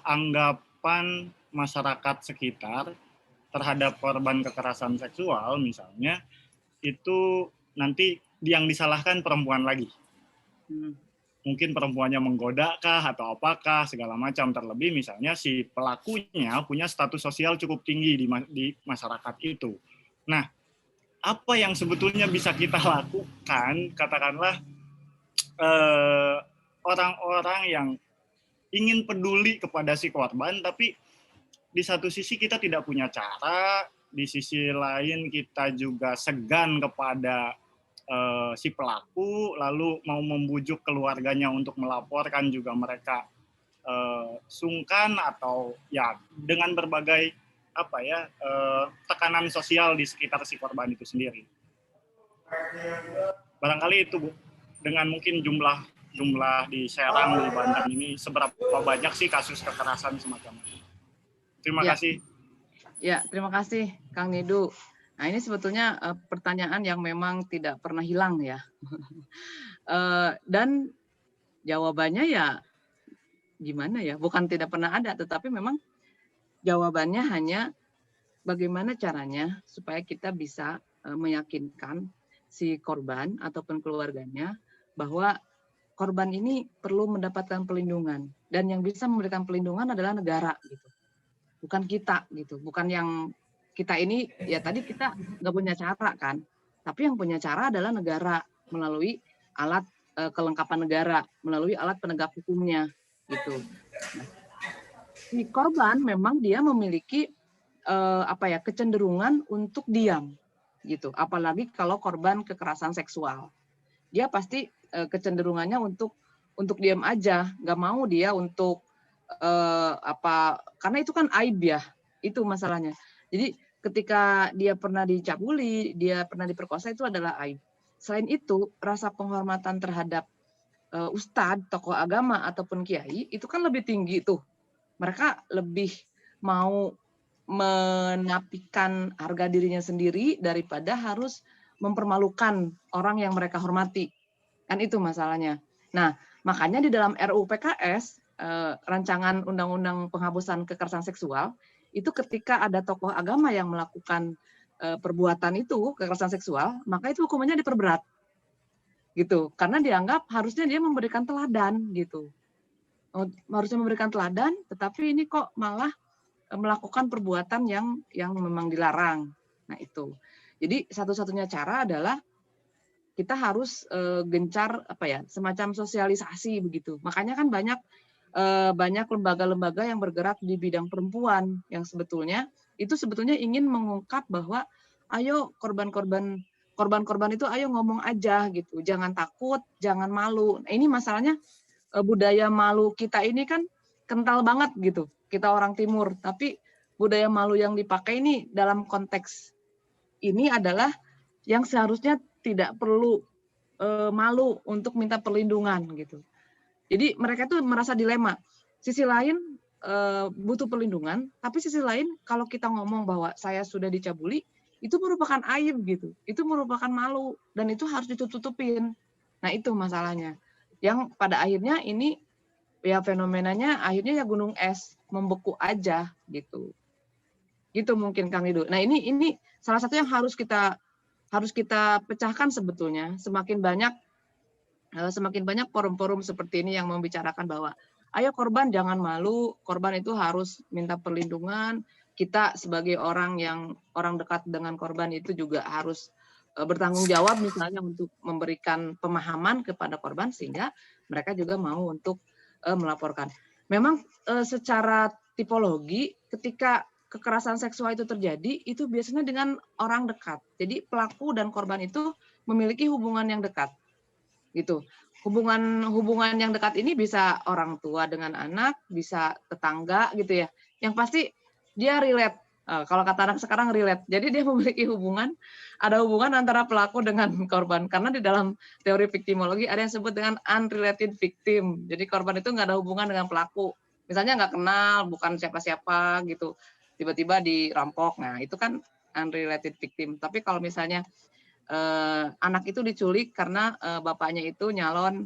anggapan masyarakat sekitar terhadap korban kekerasan seksual misalnya itu nanti yang disalahkan perempuan lagi. Mungkin perempuannya menggoda kah atau apakah segala macam, terlebih misalnya si pelakunya punya status sosial cukup tinggi di masyarakat itu. Nah, apa yang sebetulnya bisa kita lakukan katakanlah orang-orang yang ingin peduli kepada si korban, tapi di satu sisi kita tidak punya cara, di sisi lain kita juga segan kepada si pelaku, lalu mau membujuk keluarganya untuk melaporkan juga mereka sungkan, atau ya dengan berbagai tekanan sosial di sekitar si korban itu sendiri. Barangkali itu, Bu, dengan mungkin jumlah di Serang, di Banten ini, seberapa banyak sih kasus kekerasan semacam ini? Terima kasih. Ya, terima kasih Kang Nidu. Nah, ini sebetulnya pertanyaan yang memang tidak pernah hilang ya. Dan jawabannya ya gimana ya, bukan tidak pernah ada, tetapi memang jawabannya hanya bagaimana caranya supaya kita bisa meyakinkan si korban ataupun keluarganya bahwa korban ini perlu mendapatkan pelindungan, dan yang bisa memberikan pelindungan adalah negara gitu. Bukan kita gitu, bukan yang kita ini ya tadi kita nggak punya cara kan, tapi yang punya cara adalah negara melalui alat kelengkapan negara, melalui alat penegak hukumnya gitu. Nah, si korban memang dia memiliki kecenderungan untuk diam gitu, apalagi kalau korban kekerasan seksual, dia pasti kecenderungannya untuk diam aja, nggak mau dia untuk karena itu kan aib ya, itu masalahnya. Jadi ketika dia pernah dicabuli, dia pernah diperkosa, itu adalah aib. Selain itu, rasa penghormatan terhadap ustadz, tokoh agama ataupun kiai itu kan lebih tinggi tuh. Mereka lebih mau menapikan harga dirinya sendiri daripada harus mempermalukan orang yang mereka hormati. Kan itu masalahnya. Nah, makanya di dalam RUU PKS, rancangan undang-undang penghapusan kekerasan seksual, itu ketika ada tokoh agama yang melakukan perbuatan itu, kekerasan seksual, maka itu hukumannya diperberat. Gitu. Karena dianggap harusnya dia memberikan teladan gitu. Harusnya memberikan teladan, tetapi ini kok malah melakukan perbuatan yang memang dilarang. Nah, itu. Jadi satu-satunya cara adalah kita harus gencar semacam sosialisasi begitu. Makanya kan banyak lembaga-lembaga yang bergerak di bidang perempuan yang sebetulnya ingin mengungkap bahwa ayo korban-korban itu ayo ngomong aja gitu, jangan takut, jangan malu. Nah, ini masalahnya budaya malu kita ini kan kental banget gitu. Kita orang timur, tapi budaya malu yang dipakai ini dalam konteks ini adalah yang seharusnya tidak perlu malu untuk minta perlindungan gitu. Jadi mereka tuh merasa dilema. Sisi lain butuh perlindungan, tapi sisi lain kalau kita ngomong bahwa saya sudah dicabuli, itu merupakan aib gitu. Itu merupakan malu dan itu harus ditutup-tutupin. Nah, itu masalahnya. Yang pada akhirnya ini ya fenomenanya akhirnya ya gunung es, membeku aja gitu. Gitu mungkin Kang Nidu. Nah, ini salah satu yang harus kita pecahkan sebetulnya. Semakin banyak forum-forum seperti ini yang membicarakan bahwa ayo korban jangan malu, korban itu harus minta perlindungan. Kita sebagai orang dekat dengan korban itu juga harus bertanggung jawab misalnya untuk memberikan pemahaman kepada korban sehingga mereka juga mau untuk melaporkan. Memang secara tipologi ketika kekerasan seksual itu terjadi itu biasanya dengan orang dekat. Jadi pelaku dan korban itu memiliki hubungan yang dekat. Gitu. Hubungan yang dekat ini bisa orang tua dengan anak, bisa tetangga gitu ya. Yang pasti dia relate. Kalau kata anak sekarang relate. Jadi dia memiliki ada hubungan antara pelaku dengan korban. Karena di dalam teori viktimologi ada yang disebut dengan unrelated victim. Jadi korban itu nggak ada hubungan dengan pelaku. Misalnya nggak kenal, bukan siapa-siapa gitu. Tiba-tiba dirampok. Nah, itu kan unrelated victim. Tapi kalau misalnya anak itu diculik karena bapaknya itu nyalon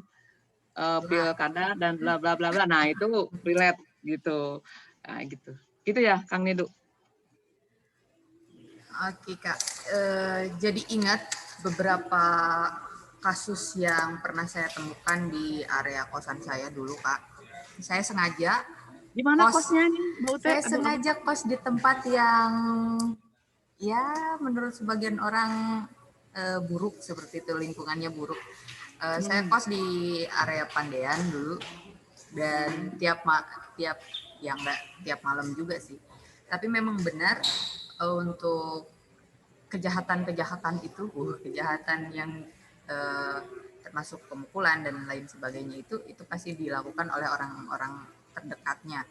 pilkada dan bla bla bla bla. Nah, itu relate gitu. Nah, gitu. Gitu ya, Kang Nidu. Oke, Kak. Jadi ingat beberapa kasus yang pernah saya temukan di area kosan saya dulu, Kak. Saya sengaja di mana kosnya nih, Mbak Ute? Saya sengaja kos di tempat yang ya menurut sebagian orang buruk seperti itu, lingkungannya buruk. Saya kos di area Pandean dulu, dan tiap malam juga sih. Tapi memang benar untuk kejahatan itu, kejahatan yang termasuk pemukulan dan lain sebagainya itu pasti dilakukan oleh orang-orang terdekatnya,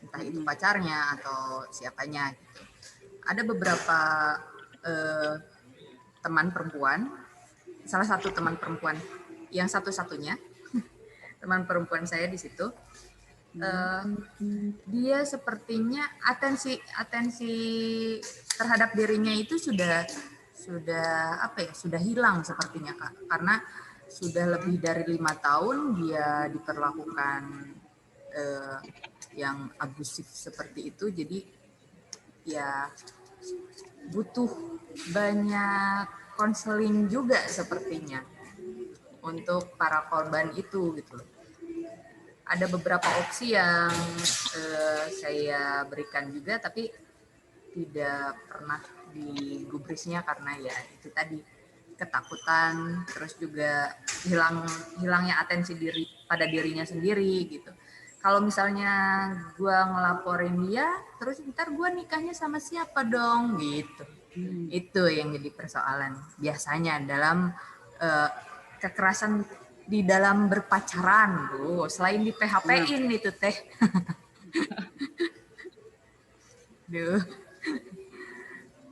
entah itu pacarnya atau siapanya gitu. Ada beberapa teman perempuan, salah satu teman perempuan yang satu-satunya teman perempuan saya di situ, dia sepertinya atensi terhadap dirinya itu sudah hilang sepertinya, Kak, karena sudah lebih dari 5 tahun dia diperlakukan yang abusif seperti itu. Jadi ya butuh banyak konseling juga sepertinya untuk para korban itu gitu. Ada beberapa opsi yang saya berikan juga, tapi tidak pernah digubrisnya karena ya itu tadi, ketakutan, terus juga hilangnya atensi diri pada dirinya sendiri gitu. Kalau misalnya gue ngelaporin dia, terus ntar gue nikahnya sama siapa dong gitu. Itu yang jadi persoalan biasanya dalam kekerasan di dalam berpacaran. Selain di PHP-in itu teh. Duh.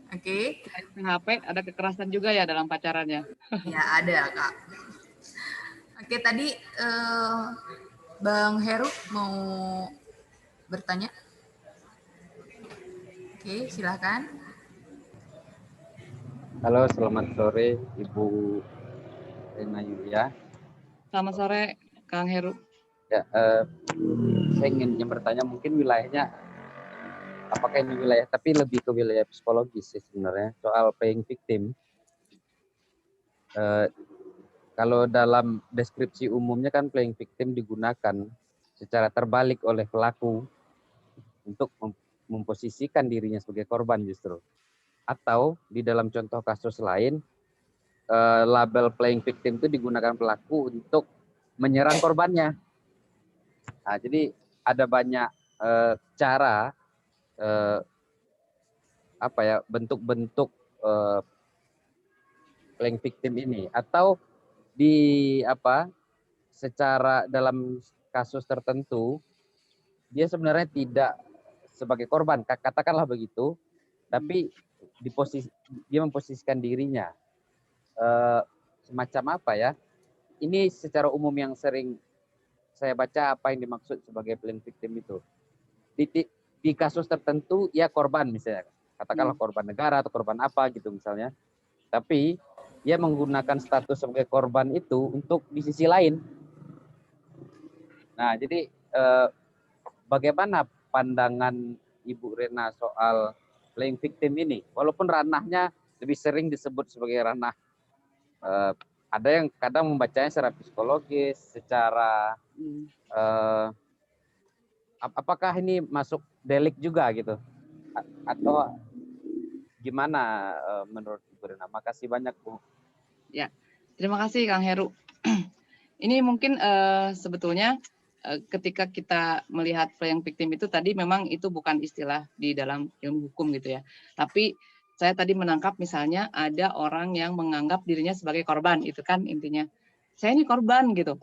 Oke. PHP ada kekerasan juga ya dalam pacarannya? Ya ada, Kak. Oke, tadi Bang Heru mau bertanya? Oke, silakan. Halo, selamat sore Ibu Rena Yulia. Selamat sore Kang Heru. Ya, saya ingin bertanya, mungkin wilayahnya apakah ini wilayah, tapi lebih ke wilayah psikologis sih sebenarnya, soal playing victim. Kalau dalam deskripsi umumnya kan playing victim digunakan secara terbalik oleh pelaku untuk memposisikan dirinya sebagai korban justru. Atau di dalam contoh kasus lain, label playing victim itu digunakan pelaku untuk menyerang korbannya. Nah, jadi ada banyak cara, bentuk-bentuk playing victim ini. Atau secara dalam kasus tertentu dia sebenarnya tidak sebagai korban, katakanlah begitu, tapi dia memposisikan dirinya semacam apa ya? Ini secara umum yang sering saya baca apa yang dimaksud sebagai playing victim itu. Di kasus tertentu ya korban misalnya, katakanlah korban negara atau korban apa gitu misalnya. Tapi dia menggunakan status sebagai korban itu untuk di sisi lain. Nah, jadi bagaimana pandangan Ibu Rena soal playing victim ini? Walaupun ranahnya lebih sering disebut sebagai ranah, ada yang kadang membacanya secara psikologis, secara apakah ini masuk delik juga gitu? Atau gimana menurut Ibu Rena? Makasih banyak, Bu. Ya, terima kasih Kang Heru. Ini mungkin sebetulnya ketika kita melihat playing victim itu tadi memang itu bukan istilah di dalam ilmu hukum gitu ya. Tapi saya tadi menangkap misalnya ada orang yang menganggap dirinya sebagai korban, itu kan intinya. Saya ini korban gitu.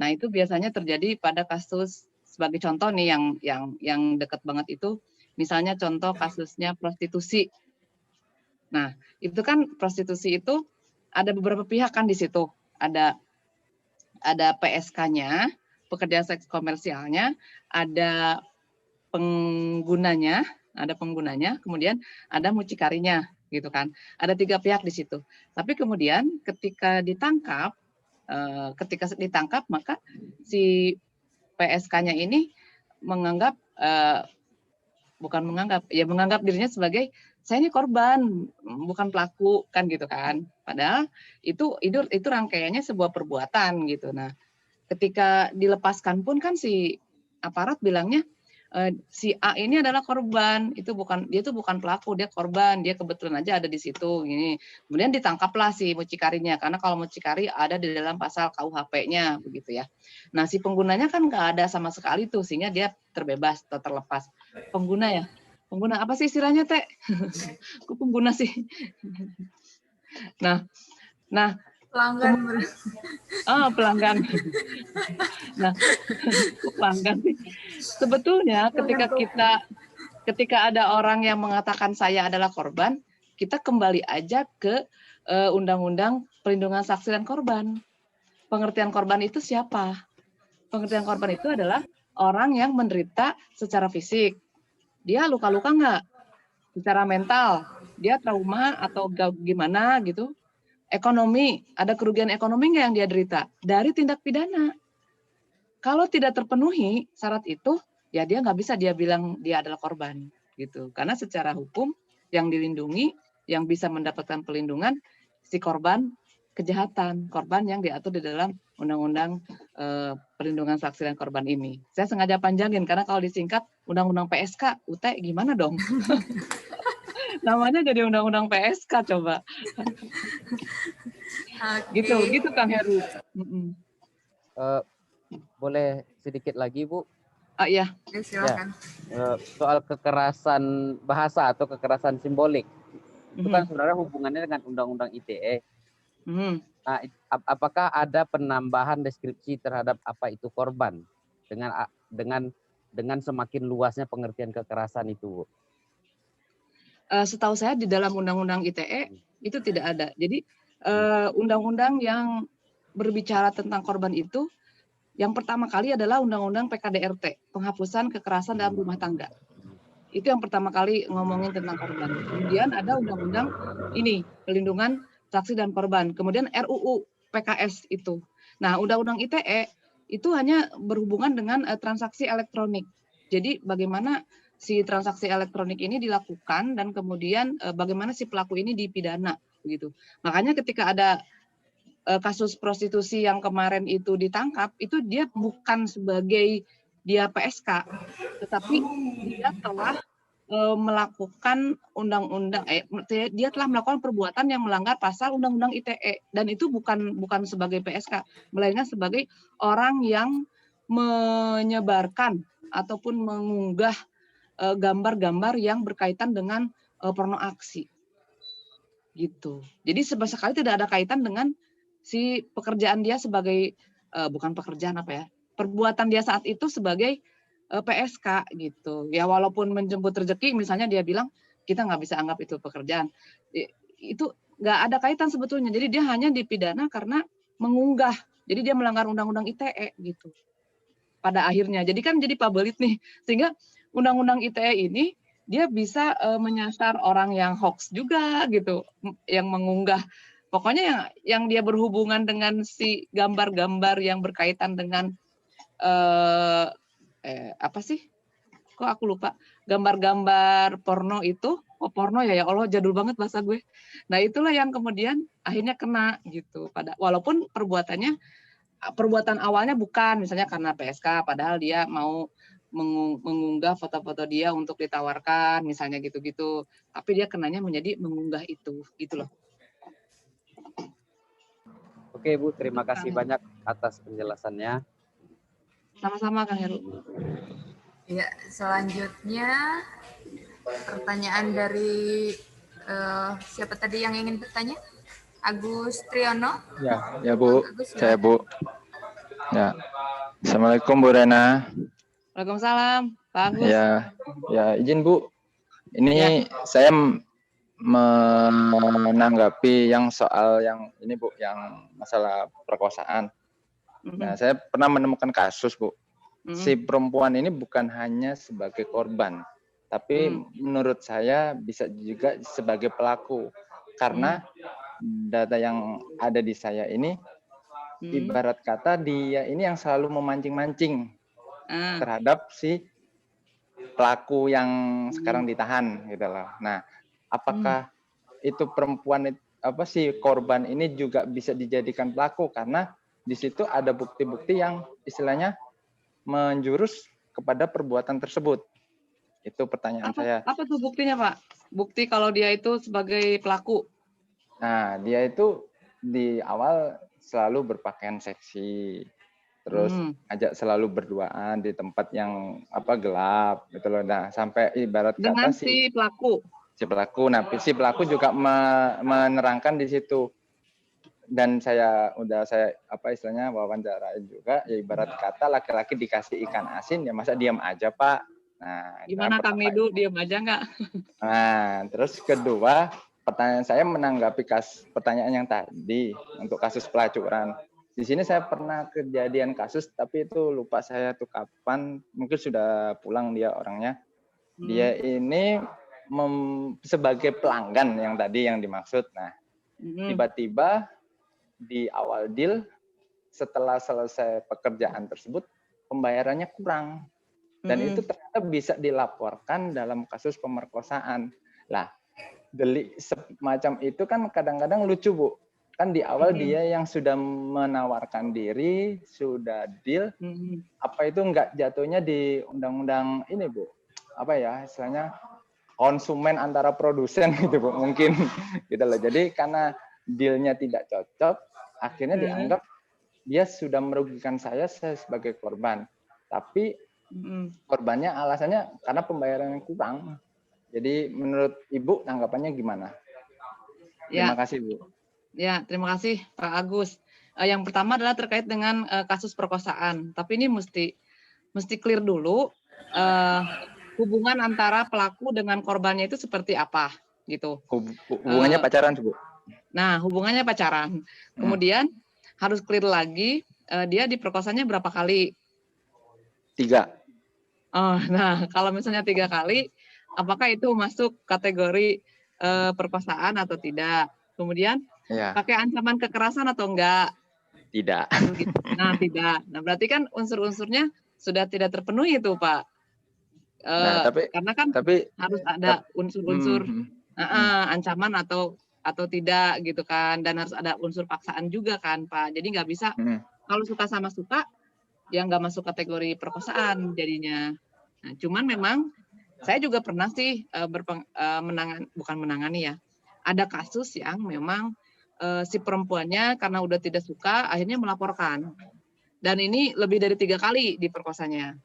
Nah, itu biasanya terjadi pada kasus, sebagai contoh nih yang dekat banget itu, misalnya contoh kasusnya prostitusi. Nah, itu kan prostitusi itu ada beberapa pihak kan di situ. Ada PSK-nya, pekerja seks komersialnya, ada penggunanya, kemudian ada mucikarinya, gitu kan. Ada 3 pihak di situ. Tapi kemudian ketika ditangkap maka si PSK-nya ini menganggap menganggap dirinya sebagai saya ini korban, bukan pelaku kan gitu kan. Padahal itu rangkaiannya sebuah perbuatan gitu. Nah, ketika dilepaskan pun kan si aparat bilangnya si A ini adalah korban, dia itu bukan pelaku, dia korban, dia kebetulan aja ada di situ gini. Kemudian ditangkaplah si mucikarinya, karena kalau mucikari ada di dalam pasal KUHP-nya begitu ya. Nah, si penggunanya kan nggak ada sama sekali tuh, sehingga dia terbebas atau terlepas. Pengguna ya? Pengguna apa sih istilahnya, Teh? Kok pengguna sih? Nah, Pelanggan. pelanggan. Nah, pelanggan sih. Sebetulnya ketika ada orang yang mengatakan saya adalah korban, kita kembali aja ke Undang-Undang Perlindungan Saksi dan Korban. Pengertian korban itu siapa? Pengertian korban itu adalah orang yang menderita secara fisik. Dia luka-luka nggak? Secara mental, dia trauma atau gimana gitu? Ekonomi, ada kerugian ekonomi nggak yang dia derita? Dari tindak pidana. Kalau tidak terpenuhi syarat itu, ya dia nggak bisa dia bilang dia adalah korban. Gitu. Karena secara hukum yang dilindungi, yang bisa mendapatkan pelindungan, si korban kejahatan, korban yang diatur di dalam Undang-Undang Perlindungan Saksi dan Korban ini. Saya sengaja panjangin, karena kalau disingkat Undang-Undang PSK, UT gimana dong? Namanya jadi Undang-Undang PSK coba. Gitu Kang Heru. Boleh sedikit lagi, Bu? Iya. Silakan. Ya. Soal kekerasan bahasa atau kekerasan simbolik. Itu kan sebenarnya hubungannya dengan Undang-Undang ITE. Nah, apakah ada penambahan deskripsi terhadap apa itu korban dengan semakin luasnya pengertian kekerasan itu, Bu? Setahu saya di dalam Undang-Undang ITE itu tidak ada. Jadi undang-undang yang berbicara tentang korban itu yang pertama kali adalah Undang-Undang PKDRT, penghapusan kekerasan dalam rumah tangga. Itu yang pertama kali ngomongin tentang korban. Kemudian ada Undang-Undang ini, Perlindungan Saksi dan Korban. Kemudian RUU PKS itu. Nah, Undang-Undang ITE itu hanya berhubungan dengan transaksi elektronik. Jadi bagaimana si transaksi elektronik ini dilakukan dan kemudian bagaimana si pelaku ini dipidana begitu. Makanya ketika ada kasus prostitusi yang kemarin itu ditangkap, itu dia bukan sebagai dia PSK, tetapi dia telah melakukan dia telah melakukan perbuatan yang melanggar pasal Undang-Undang ITE, dan itu bukan sebagai PSK, melainkan sebagai orang yang menyebarkan ataupun mengunggah gambar-gambar yang berkaitan dengan porno aksi gitu. Jadi sekali tidak ada kaitan dengan si pekerjaan dia sebagai bukan pekerjaan apa ya, perbuatan dia saat itu sebagai PSK gitu. Ya walaupun menjemput rezeki misalnya dia bilang kita nggak bisa anggap itu pekerjaan. Itu nggak ada kaitan sebetulnya. Jadi dia hanya dipidana karena mengunggah. Jadi dia melanggar Undang-Undang ITE gitu. Pada akhirnya. Jadi kan jadi pabelit nih. Sehingga Undang-Undang ITE ini dia bisa menyasar orang yang hoax juga gitu, yang mengunggah. Pokoknya yang dia berhubungan dengan si gambar-gambar yang berkaitan dengan apa sih? Kok aku lupa. Gambar-gambar porno itu, porno ya Allah jadul banget bahasa gue. Nah, itulah yang kemudian akhirnya kena gitu. Walaupun perbuatan awalnya bukan misalnya karena PSK, padahal dia mau mengunggah foto-foto dia untuk ditawarkan misalnya gitu-gitu, tapi dia kenanya menjadi mengunggah itu gitu loh. Oke Bu, terima kasih banyak atas penjelasannya. Sama-sama Kang Heru. Ya, selanjutnya pertanyaan dari siapa tadi yang ingin bertanya? Agus Triyono. Ya Bu, saya Bu. Ya, Assalamualaikum Bu Rena. Waalaikumsalam, Pak Agus. Ya izin Bu. Ini saya menanggapi yang soal yang ini Bu, yang masalah perkosaan. Nah, saya pernah menemukan kasus Bu. Si perempuan ini bukan hanya sebagai korban, tapi menurut saya bisa juga sebagai pelaku. Karena data yang ada di saya ini, ibarat kata dia ini yang selalu memancing-mancing terhadap si pelaku yang sekarang ditahan gitu loh. Nah, apakah itu perempuan si korban ini juga bisa dijadikan pelaku karena di situ ada bukti-bukti yang istilahnya menjurus kepada perbuatan tersebut. Itu pertanyaan saya. Apa tuh buktinya, Pak? Bukti kalau dia itu sebagai pelaku. Nah, dia itu di awal selalu berpakaian seksi, terus ajak selalu berduaan di tempat yang gelap gitu loh. Nah, sampai ibarat dengan kata si pelaku. Nah, si pelaku juga menerangkan di situ. Dan saya istilahnya wawancarain juga, ya ibarat kata laki-laki dikasih ikan asin ya masa diam aja, Pak. Nah, gimana Kang Nidu, diam aja nggak? Nah, terus kedua, pertanyaan saya menanggapi pertanyaan yang tadi untuk kasus pelacuran. Di sini saya pernah kejadian kasus, tapi itu lupa saya tuh kapan, mungkin sudah pulang dia orangnya. Dia ini sebagai pelanggan yang tadi yang dimaksud. Nah, tiba-tiba di awal deal, setelah selesai pekerjaan tersebut, pembayarannya kurang. Dan itu ternyata bisa dilaporkan dalam kasus pemerkosaan. Lah, delik semacam itu kan kadang-kadang lucu, Bu. Kan di awal dia yang sudah menawarkan diri, sudah deal, apa itu enggak jatuhnya di undang-undang ini, Bu? Apa ya, istilahnya konsumen antara produsen gitu, Bu. Mungkin gitu loh. Jadi karena dealnya tidak cocok, akhirnya dianggap dia sudah merugikan saya sebagai korban. Tapi korbannya alasannya karena pembayaran yang kurang. Jadi menurut Ibu tanggapannya gimana? Terima kasih, Bu. Ya, terima kasih Pak Agus. Yang pertama adalah terkait dengan kasus perkosaan. Tapi ini mesti clear dulu hubungan antara pelaku dengan korbannya itu seperti apa gitu. Hubungannya pacaran, Bu. Nah, hubungannya pacaran. Kemudian harus clear lagi dia diperkosanya berapa kali? 3. Oh, nah kalau misalnya 3 kali, apakah itu masuk kategori perkosaan atau tidak? Kemudian pakai ancaman kekerasan atau enggak? Tidak. Nah, tidak. Nah, berarti kan unsur-unsurnya sudah tidak terpenuhi itu, Pak. Karena kan harus ada unsur-unsur ancaman atau tidak gitu kan, dan harus ada unsur paksaan juga kan, Pak. Jadi nggak bisa kalau suka sama suka yang nggak masuk kategori perkosaan jadinya. Nah, cuman memang saya juga pernah sih bukan menangani ya. Ada kasus yang memang si perempuannya karena udah tidak suka akhirnya melaporkan. Dan ini lebih dari 3 kali diperkosanya.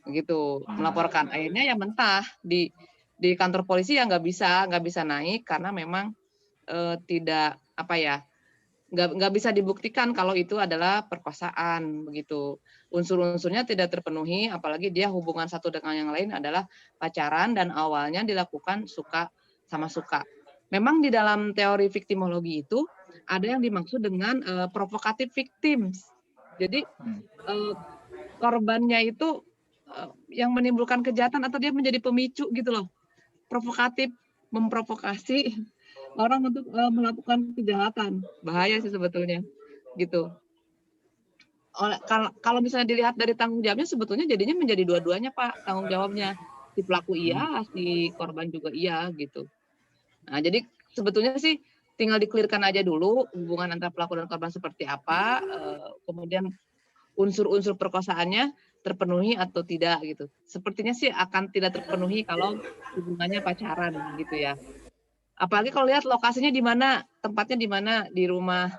Begitu, melaporkan. Akhirnya ya mentah di kantor polisi ya nggak bisa naik karena memang tidak nggak bisa dibuktikan kalau itu adalah perkosaan begitu. Unsur-unsurnya tidak terpenuhi, apalagi dia hubungan satu dengan yang lain adalah pacaran dan awalnya dilakukan suka sama suka. Memang di dalam teori viktimologi itu ada yang dimaksud dengan provocative victims. Jadi korbannya itu yang menimbulkan kejahatan atau dia menjadi pemicu gitu loh. Provokatif, memprovokasi orang untuk melakukan kejahatan. Bahaya sih sebetulnya gitu. Kalau misalnya dilihat dari tanggung jawabnya, sebetulnya jadinya menjadi dua-duanya, Pak, tanggung jawabnya. Si pelaku iya, si korban juga iya gitu. Nah, jadi sebetulnya sih tinggal dikelirkan aja dulu hubungan antara pelaku dan korban seperti apa, kemudian unsur-unsur perkosaannya terpenuhi atau tidak gitu. Sepertinya sih akan tidak terpenuhi kalau hubungannya pacaran gitu ya. Apalagi kalau lihat lokasinya di mana, tempatnya di mana, di rumah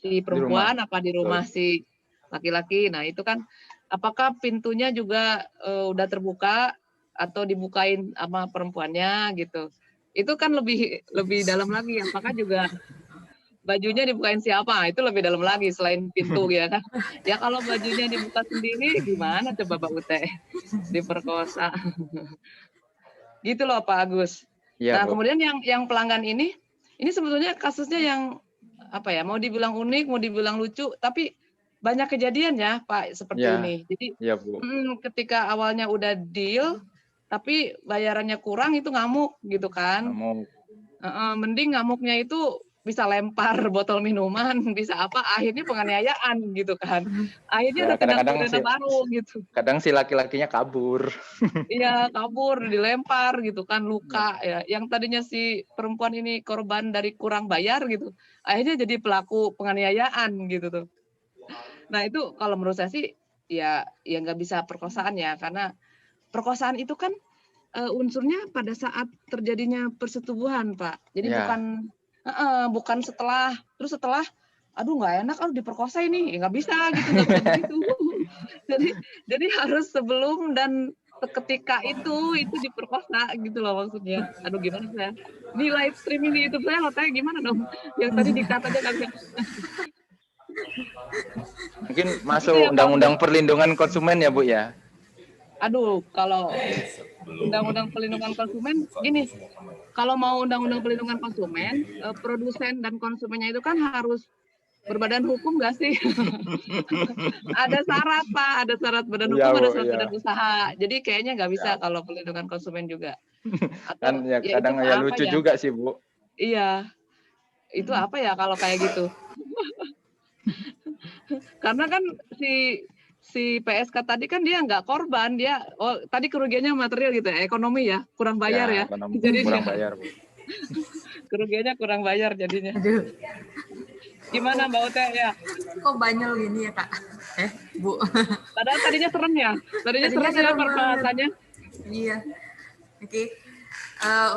si perempuan apa di rumah si laki-laki. Nah, itu kan apakah pintunya juga udah terbuka atau dibukain sama perempuannya gitu. Itu kan lebih dalam lagi, apakah juga bajunya dibukain siapa? Itu lebih dalam lagi selain pintu ya kan. Ya kalau bajunya dibuka sendiri gimana coba Mbak Ute? Diperkosa. Gitu loh Pak Agus. Ya, nah, kemudian yang pelanggan ini sebetulnya kasusnya yang mau dibilang unik, mau dibilang lucu, tapi banyak kejadian ya Pak seperti ini. Jadi Bu. Ketika awalnya udah deal, tapi bayarannya kurang itu ngamuk gitu kan. Mending ngamuknya itu bisa lempar botol minuman, bisa apa, akhirnya penganiayaan gitu kan. Akhirnya ada tindak pidana baru gitu. Kadang si laki-lakinya kabur. Iya, kabur, dilempar gitu kan, luka ya. Yang tadinya si perempuan ini korban dari kurang bayar gitu, akhirnya jadi pelaku penganiayaan gitu tuh. Nah, itu kalau menurut saya sih ya nggak bisa perkosaan ya, karena perkosaan itu kan unsurnya pada saat terjadinya persetubuhan, Pak. Jadi Ya. bukan setelah, terus setelah, aduh nggak enak, diperkosa ini, ya nggak bisa gitu, nggak bisa begitu. jadi harus sebelum dan ketika itu diperkosa gitu loh maksudnya. Aduh gimana saya? Di live streaming di YouTube saya tanya gimana dong? Yang tadi dikata aja nggak bisa. Mungkin masuk undang-undang perlindungan konsumen ya Bu ya. Aduh, kalau undang-undang perlindungan konsumen gini, kalau mau undang-undang perlindungan konsumen, produsen dan konsumennya itu kan harus berbadan hukum nggak sih? Ada syarat Pak, ada syarat badan hukum, ada syarat badan usaha. Jadi kayaknya nggak bisa kalau perlindungan konsumen juga. Kan ya kadang ya lucu juga sih Bu. Iya, itu apa ya kalau kayak gitu? Karena kan si PSK tadi kan dia nggak korban, dia tadi kerugiannya material gitu ya, ekonomi ya, kurang bayar ya. Jadi kurang bayar Bu. Kerugiannya kurang bayar jadinya. Aduh. Gimana Mbak Ute ya? Kok banyol gini ya Kak? Bu. Padahal tadinya serem ya. Tadinya serem ya perbahasannya. Iya. Oke.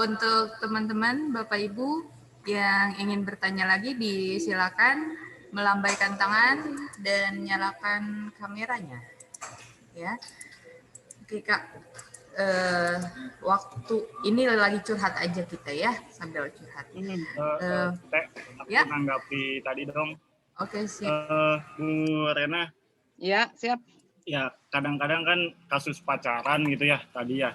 Untuk teman-teman, Bapak Ibu yang ingin bertanya lagi, disilakan melambaikan tangan dan nyalakan kameranya. Ya. Oke Kak. Waktu ini lagi curhat aja kita ya, sambil curhat. Aku menanggapi tadi dong. Oke, siap. Bu Rena. Ya, siap. Ya, kadang-kadang kan kasus pacaran gitu ya tadi ya.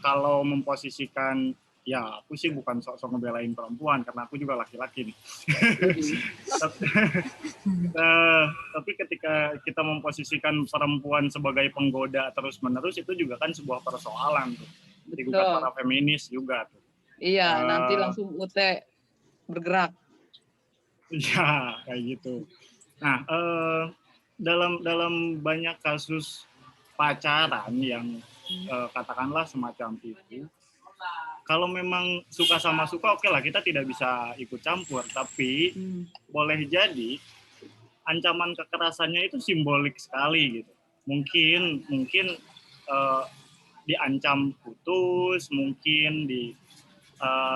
Kalau memposisikan, ya aku sih bukan sok-sok ngebelain perempuan karena aku juga laki-laki nih. Tapi ketika kita memposisikan perempuan sebagai penggoda terus-menerus, itu juga kan sebuah persoalan tuh. Digugat para feminis juga tuh. Iya, nanti langsung Ute bergerak. Iya, kayak gitu. Nah, dalam banyak kasus pacaran yang katakanlah semacam itu, kalau memang suka sama suka, oke lah, kita tidak bisa ikut campur, tapi boleh jadi ancaman kekerasannya itu simbolik sekali gitu. Mungkin diancam putus, mungkin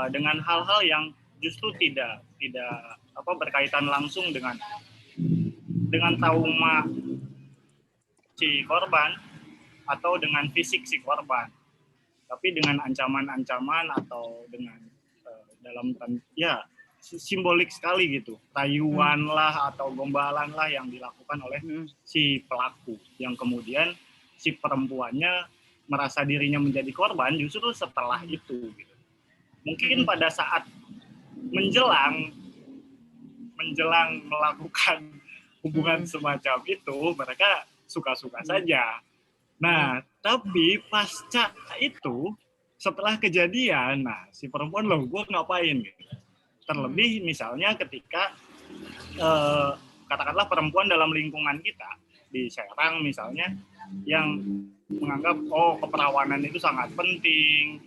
dengan hal-hal yang justru tidak berkaitan langsung dengan trauma si korban atau dengan fisik si korban, tapi dengan ancaman-ancaman atau dengan dalam ya simbolik sekali gitu, rayuan lah atau gombalan lah yang dilakukan oleh si pelaku, yang kemudian si perempuannya merasa dirinya menjadi korban justru setelah itu gitu. Mungkin pada saat menjelang melakukan hubungan semacam itu mereka suka-suka saja. Nah, tapi pasca itu setelah kejadian, nah si perempuan loh, gue ngapain gitu. Terlebih misalnya ketika katakanlah perempuan dalam lingkungan kita di Serang misalnya yang menganggap keperawanan itu sangat penting,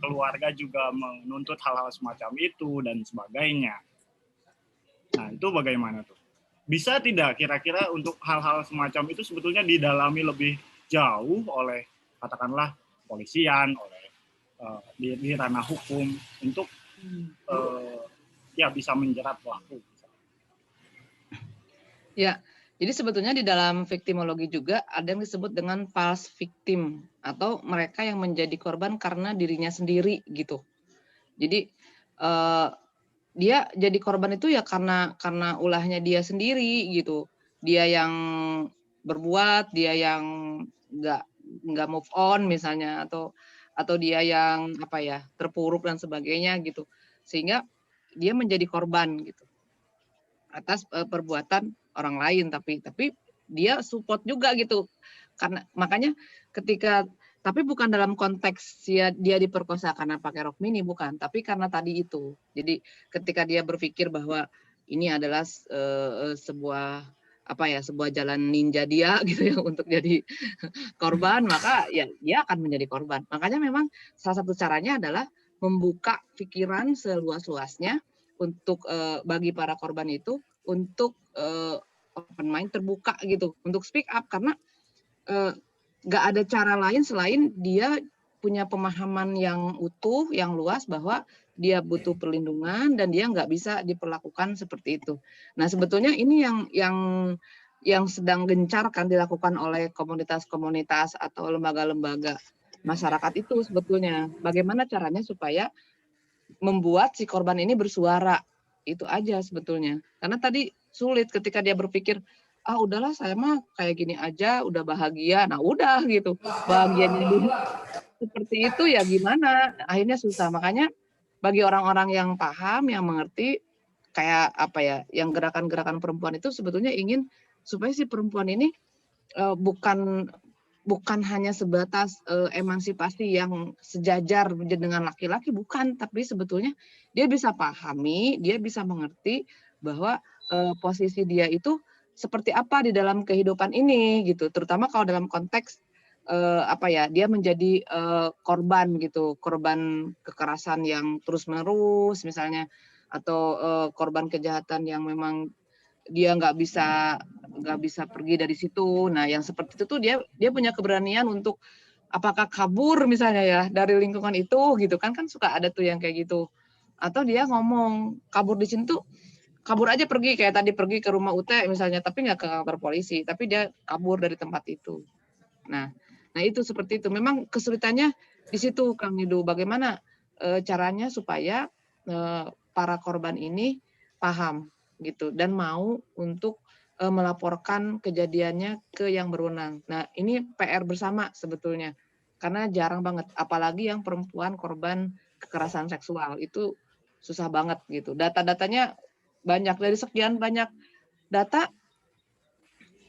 keluarga juga menuntut hal-hal semacam itu dan sebagainya. Nah, itu bagaimana tuh? Bisa tidak kira-kira untuk hal-hal semacam itu sebetulnya didalami lebih jauh oleh katakanlah polisian, oleh di ranah hukum untuk ya bisa menjerat pelaku. Ya, jadi sebetulnya di dalam viktimologi juga ada yang disebut dengan false victim atau mereka yang menjadi korban karena dirinya sendiri gitu. Jadi dia jadi korban itu ya karena ulahnya dia sendiri gitu. Dia yang berbuat, dia yang nggak move on misalnya, atau dia yang terpuruk dan sebagainya gitu, sehingga dia menjadi korban gitu atas perbuatan orang lain, tapi dia support juga gitu, karena makanya tapi bukan dalam konteks dia diperkosa karena pakai rok mini, bukan, tapi karena tadi itu. Jadi ketika dia berpikir bahwa ini adalah sebuah jalan ninja dia gitu ya untuk jadi korban, maka ya dia akan menjadi korban. Makanya memang salah satu caranya adalah membuka pikiran seluas-luasnya untuk bagi para korban itu untuk open mind, terbuka gitu untuk speak up, karena nggak ada cara lain selain dia punya pemahaman yang utuh, yang luas bahwa dia butuh perlindungan dan dia nggak bisa diperlakukan seperti itu. Nah, sebetulnya ini yang sedang gencar kan dilakukan oleh komunitas-komunitas atau lembaga-lembaga masyarakat itu sebetulnya. Bagaimana caranya supaya membuat si korban ini bersuara, itu aja sebetulnya. Karena tadi sulit ketika dia berpikir, ah udahlah saya mah kayak gini aja, udah bahagia. Nah udah gitu, bahagianya dulu seperti itu ya gimana? Akhirnya susah. Makanya bagi orang-orang yang paham, yang mengerti, kayak apa ya, yang gerakan-gerakan perempuan itu sebetulnya ingin supaya si perempuan ini bukan hanya sebatas emansipasi yang sejajar dengan laki-laki, bukan, tapi sebetulnya dia bisa pahami, dia bisa mengerti bahwa posisi dia itu seperti apa di dalam kehidupan ini gitu, terutama kalau dalam konteks dia menjadi korban gitu, korban kekerasan yang terus-menerus misalnya, atau korban kejahatan yang memang dia nggak bisa pergi dari situ. Nah, yang seperti itu tuh dia punya keberanian untuk apakah kabur misalnya ya dari lingkungan itu gitu kan suka ada tuh yang kayak gitu. Atau dia ngomong kabur di sini tuh kabur aja, pergi kayak tadi pergi ke rumah UT misalnya, tapi nggak ke kantor polisi, tapi dia kabur dari tempat itu. Nah itu seperti itu. Memang kesulitannya di situ, Kang Nidu. Bagaimana caranya supaya para korban ini paham gitu dan mau untuk melaporkan kejadiannya ke yang berwenang. Nah, ini PR bersama sebetulnya. Karena jarang banget, apalagi yang perempuan korban kekerasan seksual itu susah banget gitu. Data-datanya banyak, dari sekian banyak data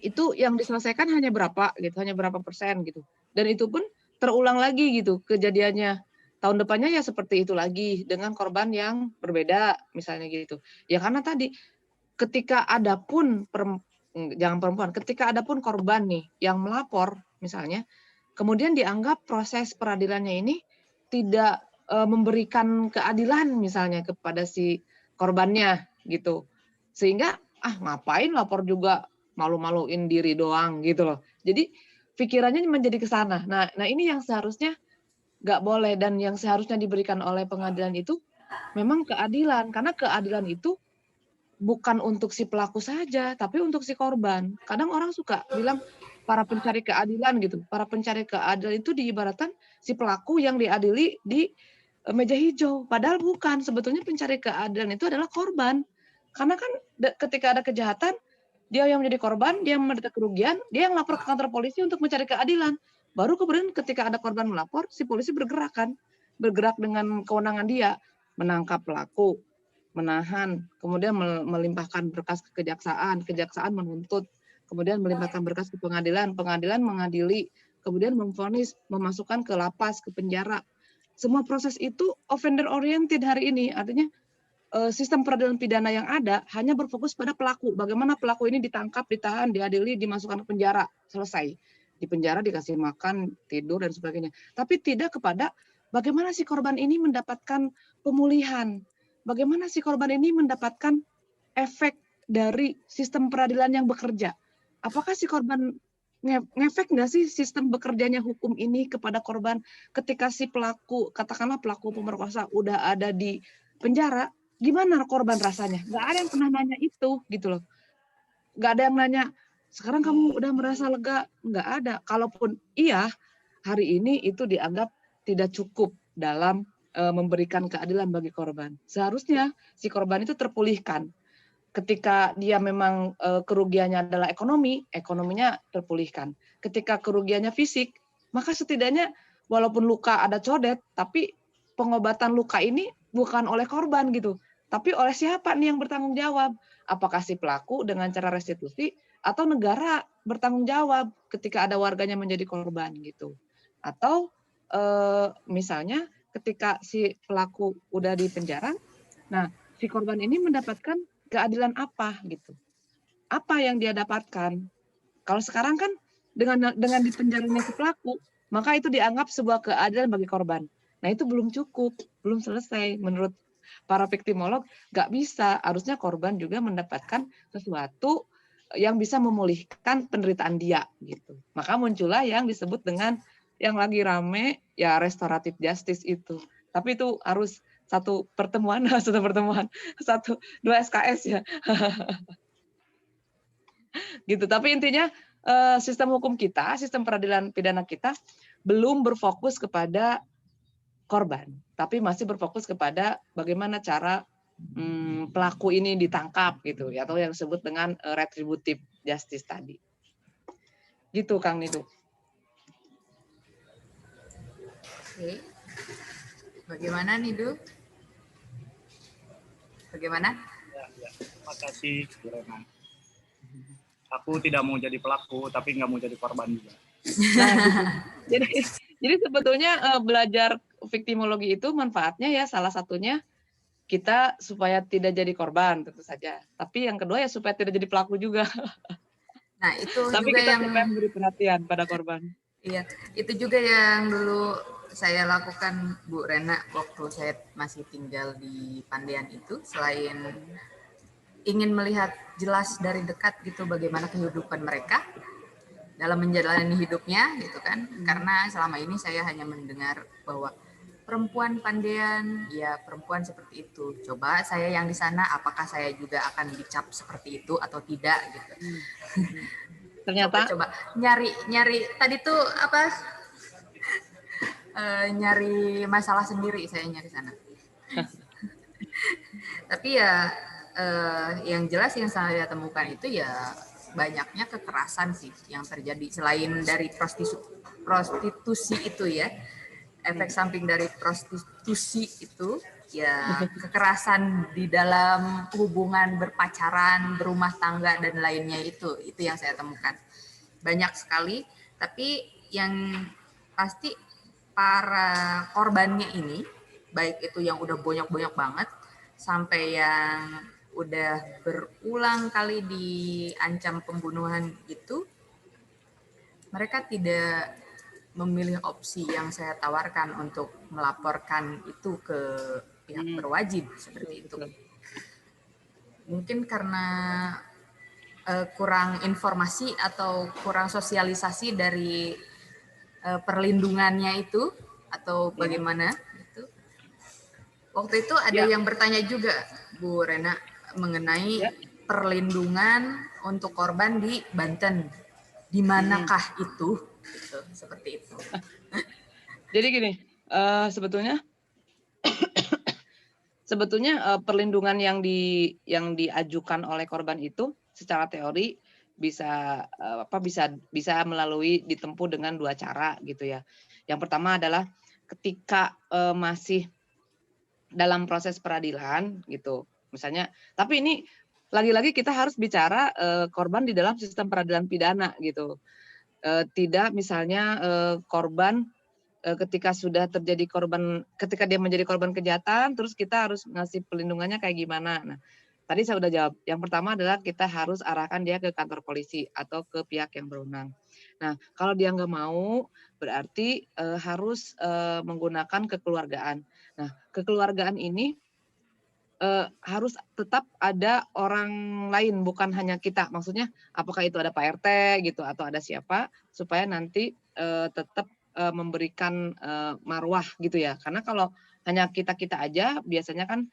itu yang diselesaikan hanya berapa gitu, hanya berapa persen gitu. Dan itu pun terulang lagi gitu kejadiannya. Tahun depannya ya seperti itu lagi dengan korban yang berbeda misalnya gitu. Ya karena tadi ketika ada pun ketika ada pun korban nih yang melapor misalnya, kemudian dianggap proses peradilannya ini tidak memberikan keadilan misalnya kepada si korbannya gitu. Sehingga ngapain lapor juga, malu-maluin diri doang gitu loh. Jadi pikirannya menjadi ke sana. Nah, ini yang seharusnya nggak boleh, dan yang seharusnya diberikan oleh pengadilan itu memang keadilan, karena keadilan itu bukan untuk si pelaku saja, tapi untuk si korban. Kadang orang suka bilang para pencari keadilan gitu. Para pencari keadilan itu diibaratkan si pelaku yang diadili di meja hijau. Padahal bukan. Sebetulnya pencari keadilan itu adalah korban. Karena kan ketika ada kejahatan, dia yang menjadi korban, dia yang menderita kerugian, dia yang lapor ke kantor polisi untuk mencari keadilan. Baru kemudian ketika ada korban melapor, si polisi bergerak dengan kewenangan dia, menangkap pelaku, menahan, kemudian melimpahkan berkas ke kejaksaan, kejaksaan menuntut, kemudian melimpahkan berkas ke pengadilan, pengadilan mengadili, kemudian memvonis, memasukkan ke lapas, ke penjara. Semua proses itu offender oriented hari ini, artinya sistem peradilan pidana yang ada hanya berfokus pada pelaku. Bagaimana pelaku ini ditangkap, ditahan, diadili, dimasukkan ke penjara, selesai. Di penjara dikasih makan, tidur, dan sebagainya. Tapi tidak kepada bagaimana si korban ini mendapatkan pemulihan, bagaimana si korban ini mendapatkan efek dari sistem peradilan yang bekerja. Apakah si korban ngefek nggak sih sistem bekerjanya hukum ini kepada korban ketika si pelaku, katakanlah pelaku pemerkosa udah ada di penjara, gimana korban rasanya? Nggak ada yang pernah nanya itu gitu loh. Nggak ada yang nanya, sekarang kamu udah merasa lega? Nggak ada. Kalaupun iya, hari ini itu dianggap tidak cukup dalam memberikan keadilan bagi korban. Seharusnya si korban itu terpulihkan. Ketika dia memang kerugiannya adalah ekonominya terpulihkan. Ketika kerugiannya fisik, maka setidaknya walaupun luka ada codet, tapi pengobatan luka ini bukan oleh korban gitu, tapi oleh siapa nih yang bertanggung jawab? Apakah si pelaku dengan cara restitusi, atau negara bertanggung jawab ketika ada warganya menjadi korban gitu? Atau misalnya ketika si pelaku udah di penjara, nah si korban ini mendapatkan keadilan apa gitu? Apa yang dia dapatkan? Kalau sekarang kan dengan di penjaranya si pelaku, maka itu dianggap sebuah keadilan bagi korban. Nah itu belum cukup, belum selesai menurut para viktimolog. Nggak bisa, harusnya korban juga mendapatkan sesuatu yang bisa memulihkan penderitaan dia gitu. Maka muncullah yang disebut dengan yang lagi rame ya restoratif justice itu. Tapi itu harus satu pertemuan, dua SKS ya. Gitu. Tapi intinya sistem hukum kita, sistem peradilan pidana kita belum berfokus kepada korban, tapi masih berfokus kepada bagaimana cara pelaku ini ditangkap gitu ya, atau yang disebut dengan retributive justice tadi. Gitu Kang Nidu. Oke. Bagaimana Nidu? Bagaimana? Ya. Terima kasih Bu Rena. Aku tidak mau jadi pelaku, tapi nggak mau jadi korban juga. Nah, jadi sebetulnya belajar viktimologi itu manfaatnya ya salah satunya kita supaya tidak jadi korban tentu saja. Tapi yang kedua ya supaya tidak jadi pelaku juga. Nah, itu Tapi juga kita yang supaya memberi perhatian pada korban. Iya, itu juga yang dulu saya lakukan Bu Rena waktu saya masih tinggal di Pandean itu. Selain ingin melihat jelas dari dekat gitu bagaimana kehidupan mereka dalam menjalani hidupnya gitu kan. Karena selama ini saya hanya mendengar bahwa perempuan Pandean, ya perempuan seperti itu. Coba saya yang di sana, apakah saya juga akan dicap seperti itu atau tidak gitu. Ternyata Coba nyari tadi tuh apa? Nyari masalah sendiri saya nyari sana. Tapi ya yang jelas yang saya temukan itu ya banyaknya kekerasan sih yang terjadi selain dari prostitusi itu ya. Efek samping dari prostitusi itu ya kekerasan di dalam hubungan berpacaran, berumah tangga dan lainnya itu yang saya temukan banyak sekali. Tapi yang pasti para korbannya ini baik itu yang udah banyak banget sampai yang udah berulang kali diancam pembunuhan itu, mereka tidak memilih opsi yang saya tawarkan untuk melaporkan itu ke pihak berwajib seperti itu. Mungkin karena kurang informasi atau kurang sosialisasi dari perlindungannya itu atau bagaimana itu. Waktu itu ada yang bertanya juga Bu Rena mengenai perlindungan untuk korban di Banten. Di manakah itu? Gitu, seperti itu. Jadi gini, sebetulnya perlindungan yang diajukan oleh korban itu secara teori bisa melalui ditempuh dengan dua cara gitu ya. Yang pertama adalah ketika masih dalam proses peradilan gitu, misalnya. Tapi ini lagi-lagi kita harus bicara korban di dalam sistem peradilan pidana gitu. Tidak misalnya korban ketika sudah terjadi ketika dia menjadi korban kejahatan, terus kita harus ngasih pelindungannya kayak gimana. Nah, tadi saya udah jawab. Yang pertama adalah kita harus arahkan dia ke kantor polisi atau ke pihak yang berwenang. Nah, kalau dia nggak mau, berarti harus menggunakan kekeluargaan. Nah, kekeluargaan ini harus tetap ada orang lain, bukan hanya kita. Maksudnya apakah itu ada Pak RT gitu atau ada siapa supaya nanti tetap memberikan marwah gitu ya. Karena kalau hanya kita aja biasanya kan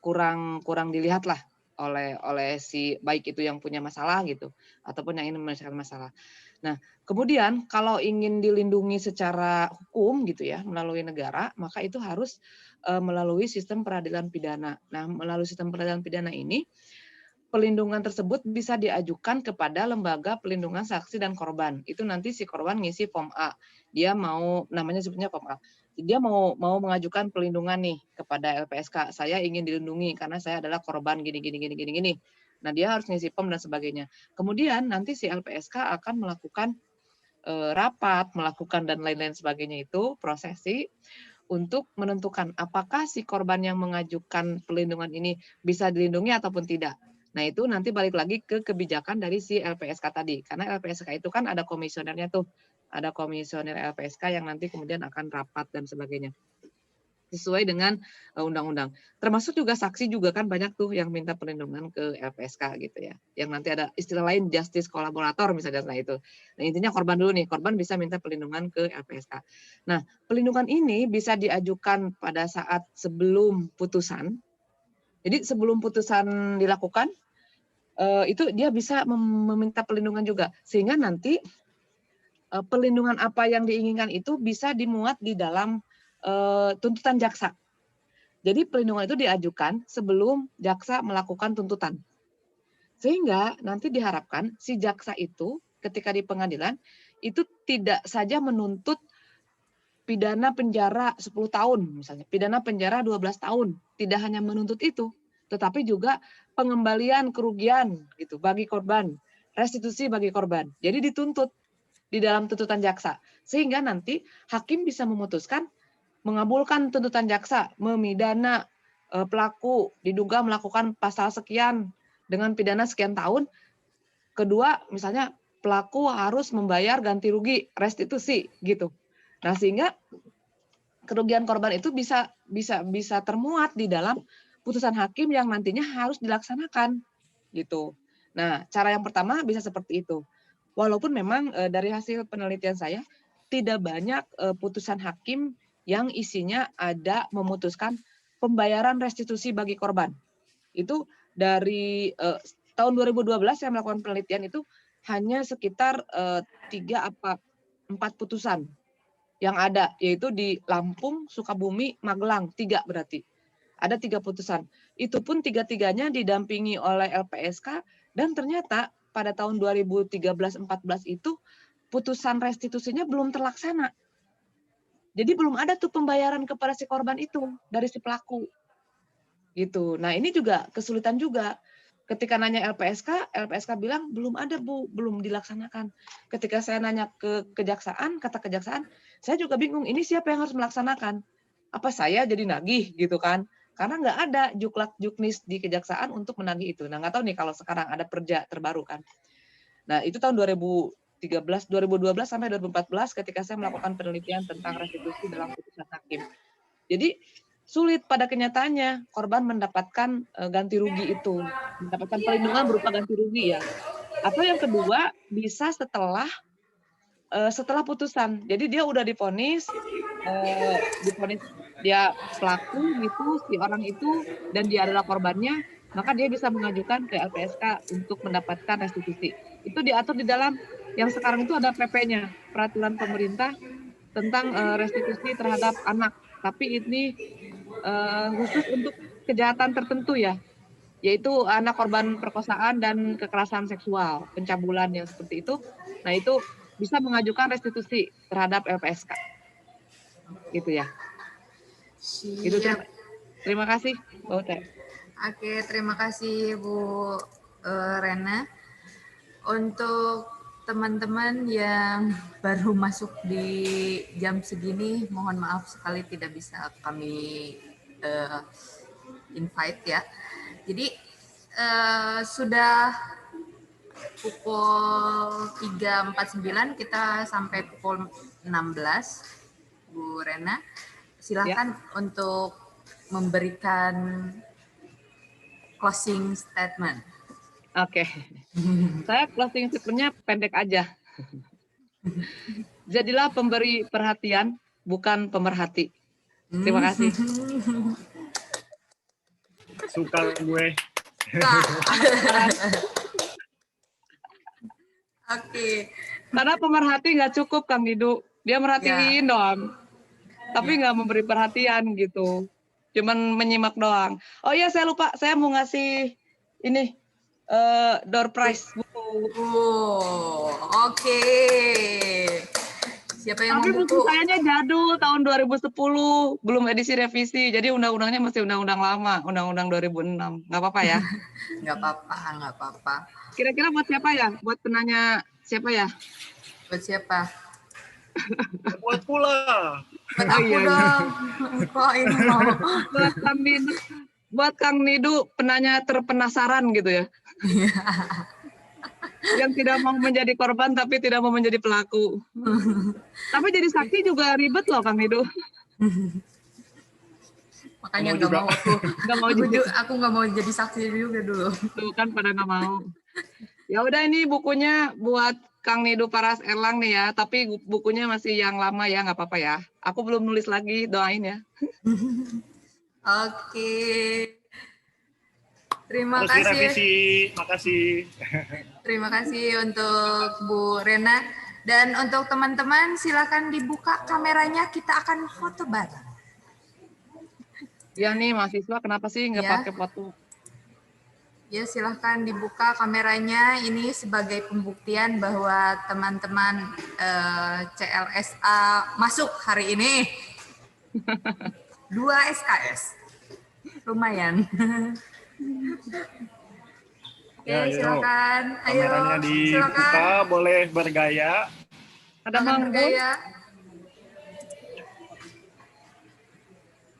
kurang dilihat lah oleh si baik itu yang punya masalah gitu ataupun yang ingin menyelesaikan masalah. Nah, kemudian kalau ingin dilindungi secara hukum gitu ya melalui negara, maka itu harus melalui sistem peradilan pidana. Nah, melalui sistem peradilan pidana ini, pelindungan tersebut bisa diajukan kepada lembaga pelindungan saksi dan korban. Itu nanti si korban ngisi form A. Dia mau, namanya sebutnya form A. Dia mau mengajukan pelindungan nih kepada LPSK. Saya ingin dilindungi karena saya adalah korban gini. Nah, dia harus ngisi form dan sebagainya. Kemudian nanti si LPSK akan melakukan rapat, melakukan dan lain-lain sebagainya itu prosesi untuk menentukan apakah si korban yang mengajukan pelindungan ini bisa dilindungi ataupun tidak. Nah, itu nanti balik lagi ke kebijakan dari si LPSK tadi. Karena LPSK itu kan ada komisionernya tuh. Ada komisioner LPSK yang nanti kemudian akan rapat dan sebagainya. sesuai dengan undang-undang. Termasuk juga saksi juga kan banyak tuh yang minta perlindungan ke LPSK gitu ya. Yang nanti ada istilah lain justice kolaborator misalnya itu. Nah, intinya korban dulu nih, korban bisa minta perlindungan ke LPSK. Nah, perlindungan ini bisa diajukan pada saat sebelum putusan. Jadi sebelum putusan dilakukan itu dia bisa meminta perlindungan juga, sehingga nanti perlindungan apa yang diinginkan itu bisa dimuat di dalam tuntutan jaksa. Jadi perlindungan itu diajukan sebelum jaksa melakukan tuntutan. Sehingga nanti diharapkan si jaksa itu ketika di pengadilan itu tidak saja menuntut pidana penjara 10 tahun misalnya, pidana penjara 12 tahun, tidak hanya menuntut itu, tetapi juga pengembalian kerugian gitu bagi korban, restitusi bagi korban. Jadi dituntut di dalam tuntutan jaksa. Sehingga nanti hakim bisa memutuskan mengabulkan tuntutan jaksa, memidana pelaku diduga melakukan pasal sekian dengan pidana sekian tahun. Kedua, misalnya pelaku harus membayar ganti rugi, restitusi gitu. Nah, sehingga kerugian korban itu bisa termuat di dalam putusan hakim yang nantinya harus dilaksanakan gitu. Nah, cara yang pertama bisa seperti itu. Walaupun memang dari hasil penelitian saya tidak banyak putusan hakim yang isinya ada memutuskan pembayaran restitusi bagi korban. Itu dari tahun 2012 saya melakukan penelitian itu hanya sekitar 3 apa 4 putusan yang ada, yaitu di Lampung, Sukabumi, Magelang, 3 berarti. Ada 3 putusan. Itu pun 3-3-nya didampingi oleh LPSK dan ternyata pada tahun 2013-14 itu putusan restitusinya belum terlaksana. Jadi belum ada tuh pembayaran kepada si korban itu dari si pelaku. Gitu. Nah, ini juga kesulitan juga. Ketika nanya LPSK bilang belum ada Bu, belum dilaksanakan. Ketika saya nanya ke kejaksaan, kata kejaksaan, saya juga bingung, ini siapa yang harus melaksanakan? Apa saya jadi nagih gitu kan? Karena nggak ada juklak juknis di kejaksaan untuk menagih itu. Nah, nggak tahu nih kalau sekarang ada perja terbaru kan. Nah, itu tahun 2012 sampai 2014 ketika saya melakukan penelitian tentang restitusi dalam putusan hakim. Jadi sulit pada kenyataannya korban mendapatkan ganti rugi itu, mendapatkan perlindungan berupa ganti rugi ya. Atau yang kedua bisa setelah putusan. Jadi dia udah divonis dia pelaku gitu, si orang itu dan dia adalah korbannya, maka dia bisa mengajukan ke LPSK untuk mendapatkan restitusi. Itu diatur di dalam yang sekarang itu ada PP-nya, peraturan pemerintah tentang restitusi terhadap anak. Tapi ini khusus untuk kejahatan tertentu ya, yaitu anak korban perkosaan dan kekerasan seksual, pencabulan yang seperti itu. Nah, itu bisa mengajukan restitusi terhadap LPSK. Gitu ya. Gitu, terima kasih, Bu Teh. Oke, terima kasih Bu Rena. Untuk teman-teman yang baru masuk di jam segini, mohon maaf sekali tidak bisa kami invite ya. Jadi sudah pukul 3.49, kita sampai pukul 16. Bu Rena, silakan untuk memberikan closing statement. Oke. Saya closing statement-nya pendek aja. Jadilah pemberi perhatian, bukan pemerhati. Terima kasih. Suka gue. Oke. Karena pemerhati nggak cukup, Kang Didu. Dia merhatiin doang. Tapi nggak memberi perhatian gitu. Cuman menyimak doang. Oh iya, saya lupa. Saya mau ngasih ini door prize buku. Oh, oke. Siapa yang Tapi mau buku kayaknya jadul tahun 2010, belum edisi revisi. Jadi undang-undangnya masih undang-undang lama, undang-undang 2006. Nggak apa-apa ya? Nggak apa-apa. Kira-kira buat siapa ya? Buat penanya siapa ya? Buat siapa? Buat pula. Buat aku dong. Kok ini mau? Buat Kang Nidu, penanya terpenasaran gitu ya. Yang tidak mau menjadi korban tapi tidak mau menjadi pelaku. Tapi jadi saksi juga ribet loh, Kang Nidu. Makanya nggak mau aku. Nggak mau jadi. Aku nggak mau jadi saksi juga dulu. Tuh kan pada nggak mau. Ya udah, ini bukunya buat Kang Nidu Paras Erlang nih ya, tapi bukunya masih yang lama ya, nggak apa-apa ya. Aku belum nulis lagi, doain ya. Oke. Terima Harus kasih. direvisi. Makasih. Terima kasih untuk Bu Rena. Dan untuk teman-teman, silakan dibuka kameranya, kita akan foto bareng. Ya nih, mahasiswa kenapa sih nggak Ya. pakai foto? Ya, silahkan dibuka kameranya. Ini sebagai pembuktian bahwa teman-teman CLSA masuk hari ini. 2 SKS. Lumayan. Oke, Ya, ayo. silakan. Ayo, Kameranya dibuka, silakan. boleh bergaya. Ada Silakan Manggun? bergaya.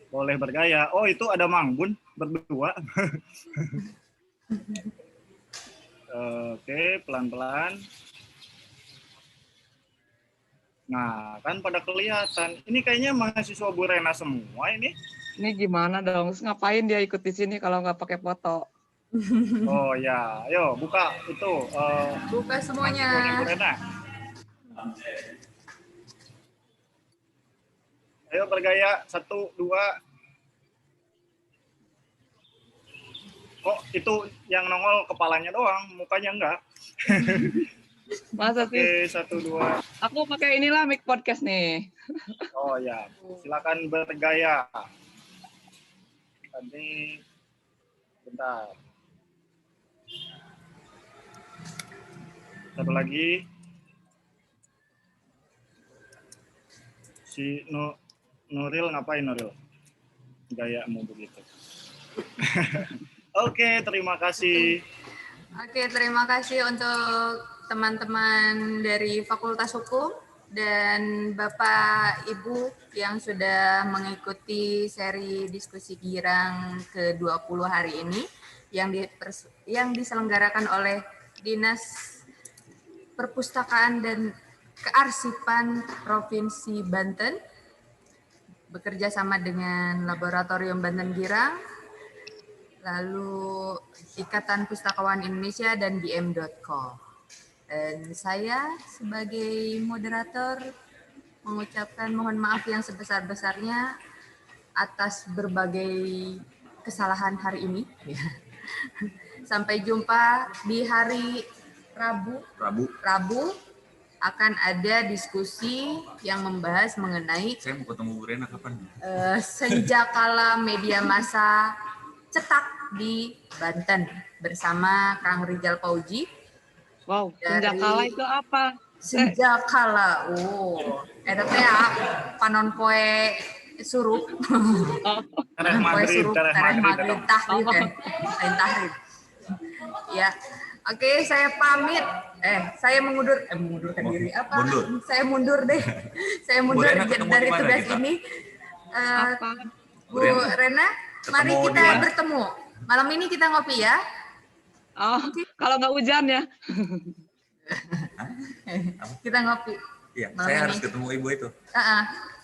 Boleh bergaya. Oh, itu ada Manggun berdua. Oke, pelan-pelan. Nah, kan pada kelihatan. Ini kayaknya mahasiswa Bu Rena semua ini. Ini gimana dong? Terus ngapain dia ikut di sini kalau nggak pakai foto? Oh ya, ayo buka itu. Buka semuanya. mahasiswanya Bu Rena. Ayo bergaya, 1, 2. Kok itu yang nongol kepalanya doang, mukanya enggak? Masa Oke, sih? 1, 2. Aku pakai inilah mic podcast nih. Oh ya, silakan bergaya. Tadi, bentar. Satu lagi. Si Nuril ngapain Nuril? Gayamu begitu. Oke, terima kasih. Oke, terima kasih untuk teman-teman dari Fakultas Hukum dan Bapak Ibu yang sudah mengikuti seri diskusi girang ke-20 hari ini yang diselenggarakan oleh Dinas Perpustakaan dan Kearsipan Provinsi Banten bekerja sama dengan Laboratorium Banten Girang, lalu Ikatan Pustakawan Indonesia dan bm.co. Dan saya sebagai moderator mengucapkan mohon maaf yang sebesar-besarnya atas berbagai kesalahan hari ini. Sampai jumpa di hari Rabu akan ada diskusi yang membahas mengenai Saya mau ketemu Bu Rena kapan? senjakala media massa cetak di Banten bersama Kang Rijal Pauji. Wow, Dari- senjakala itu apa? Senjakala, eta teh panon poe surup. Tareh Poe maghrib, surup, tareh tareh maghrib. maghrib, tahrib ya. Lain tahrib. Ya. Oke, saya pamit. Saya mengundurkan diri apa? Mundur. Saya mundur deh. Saya mundur Bu Rena ketemu dari di mana tugas kita? ini. Apa? Bu Rena, mari Ketemu kita di mana? bertemu. Malam ini kita ngopi ya. Oh, kalau nggak hujan ya. Kita ngopi. Iya, Malam saya ini. harus ketemu ibu itu.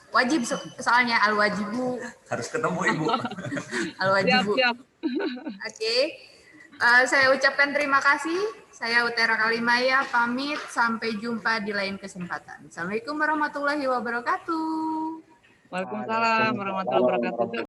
Wajib soalnya al-wajibu. Harus ketemu ibu. Al-wajibu. Siap. Oke. Saya ucapkan terima kasih. Saya Utera Kalimaya pamit. Sampai jumpa di lain kesempatan. Assalamualaikum warahmatullahi wabarakatuh. Waalaikumsalam warahmatullahi wabarakatuh.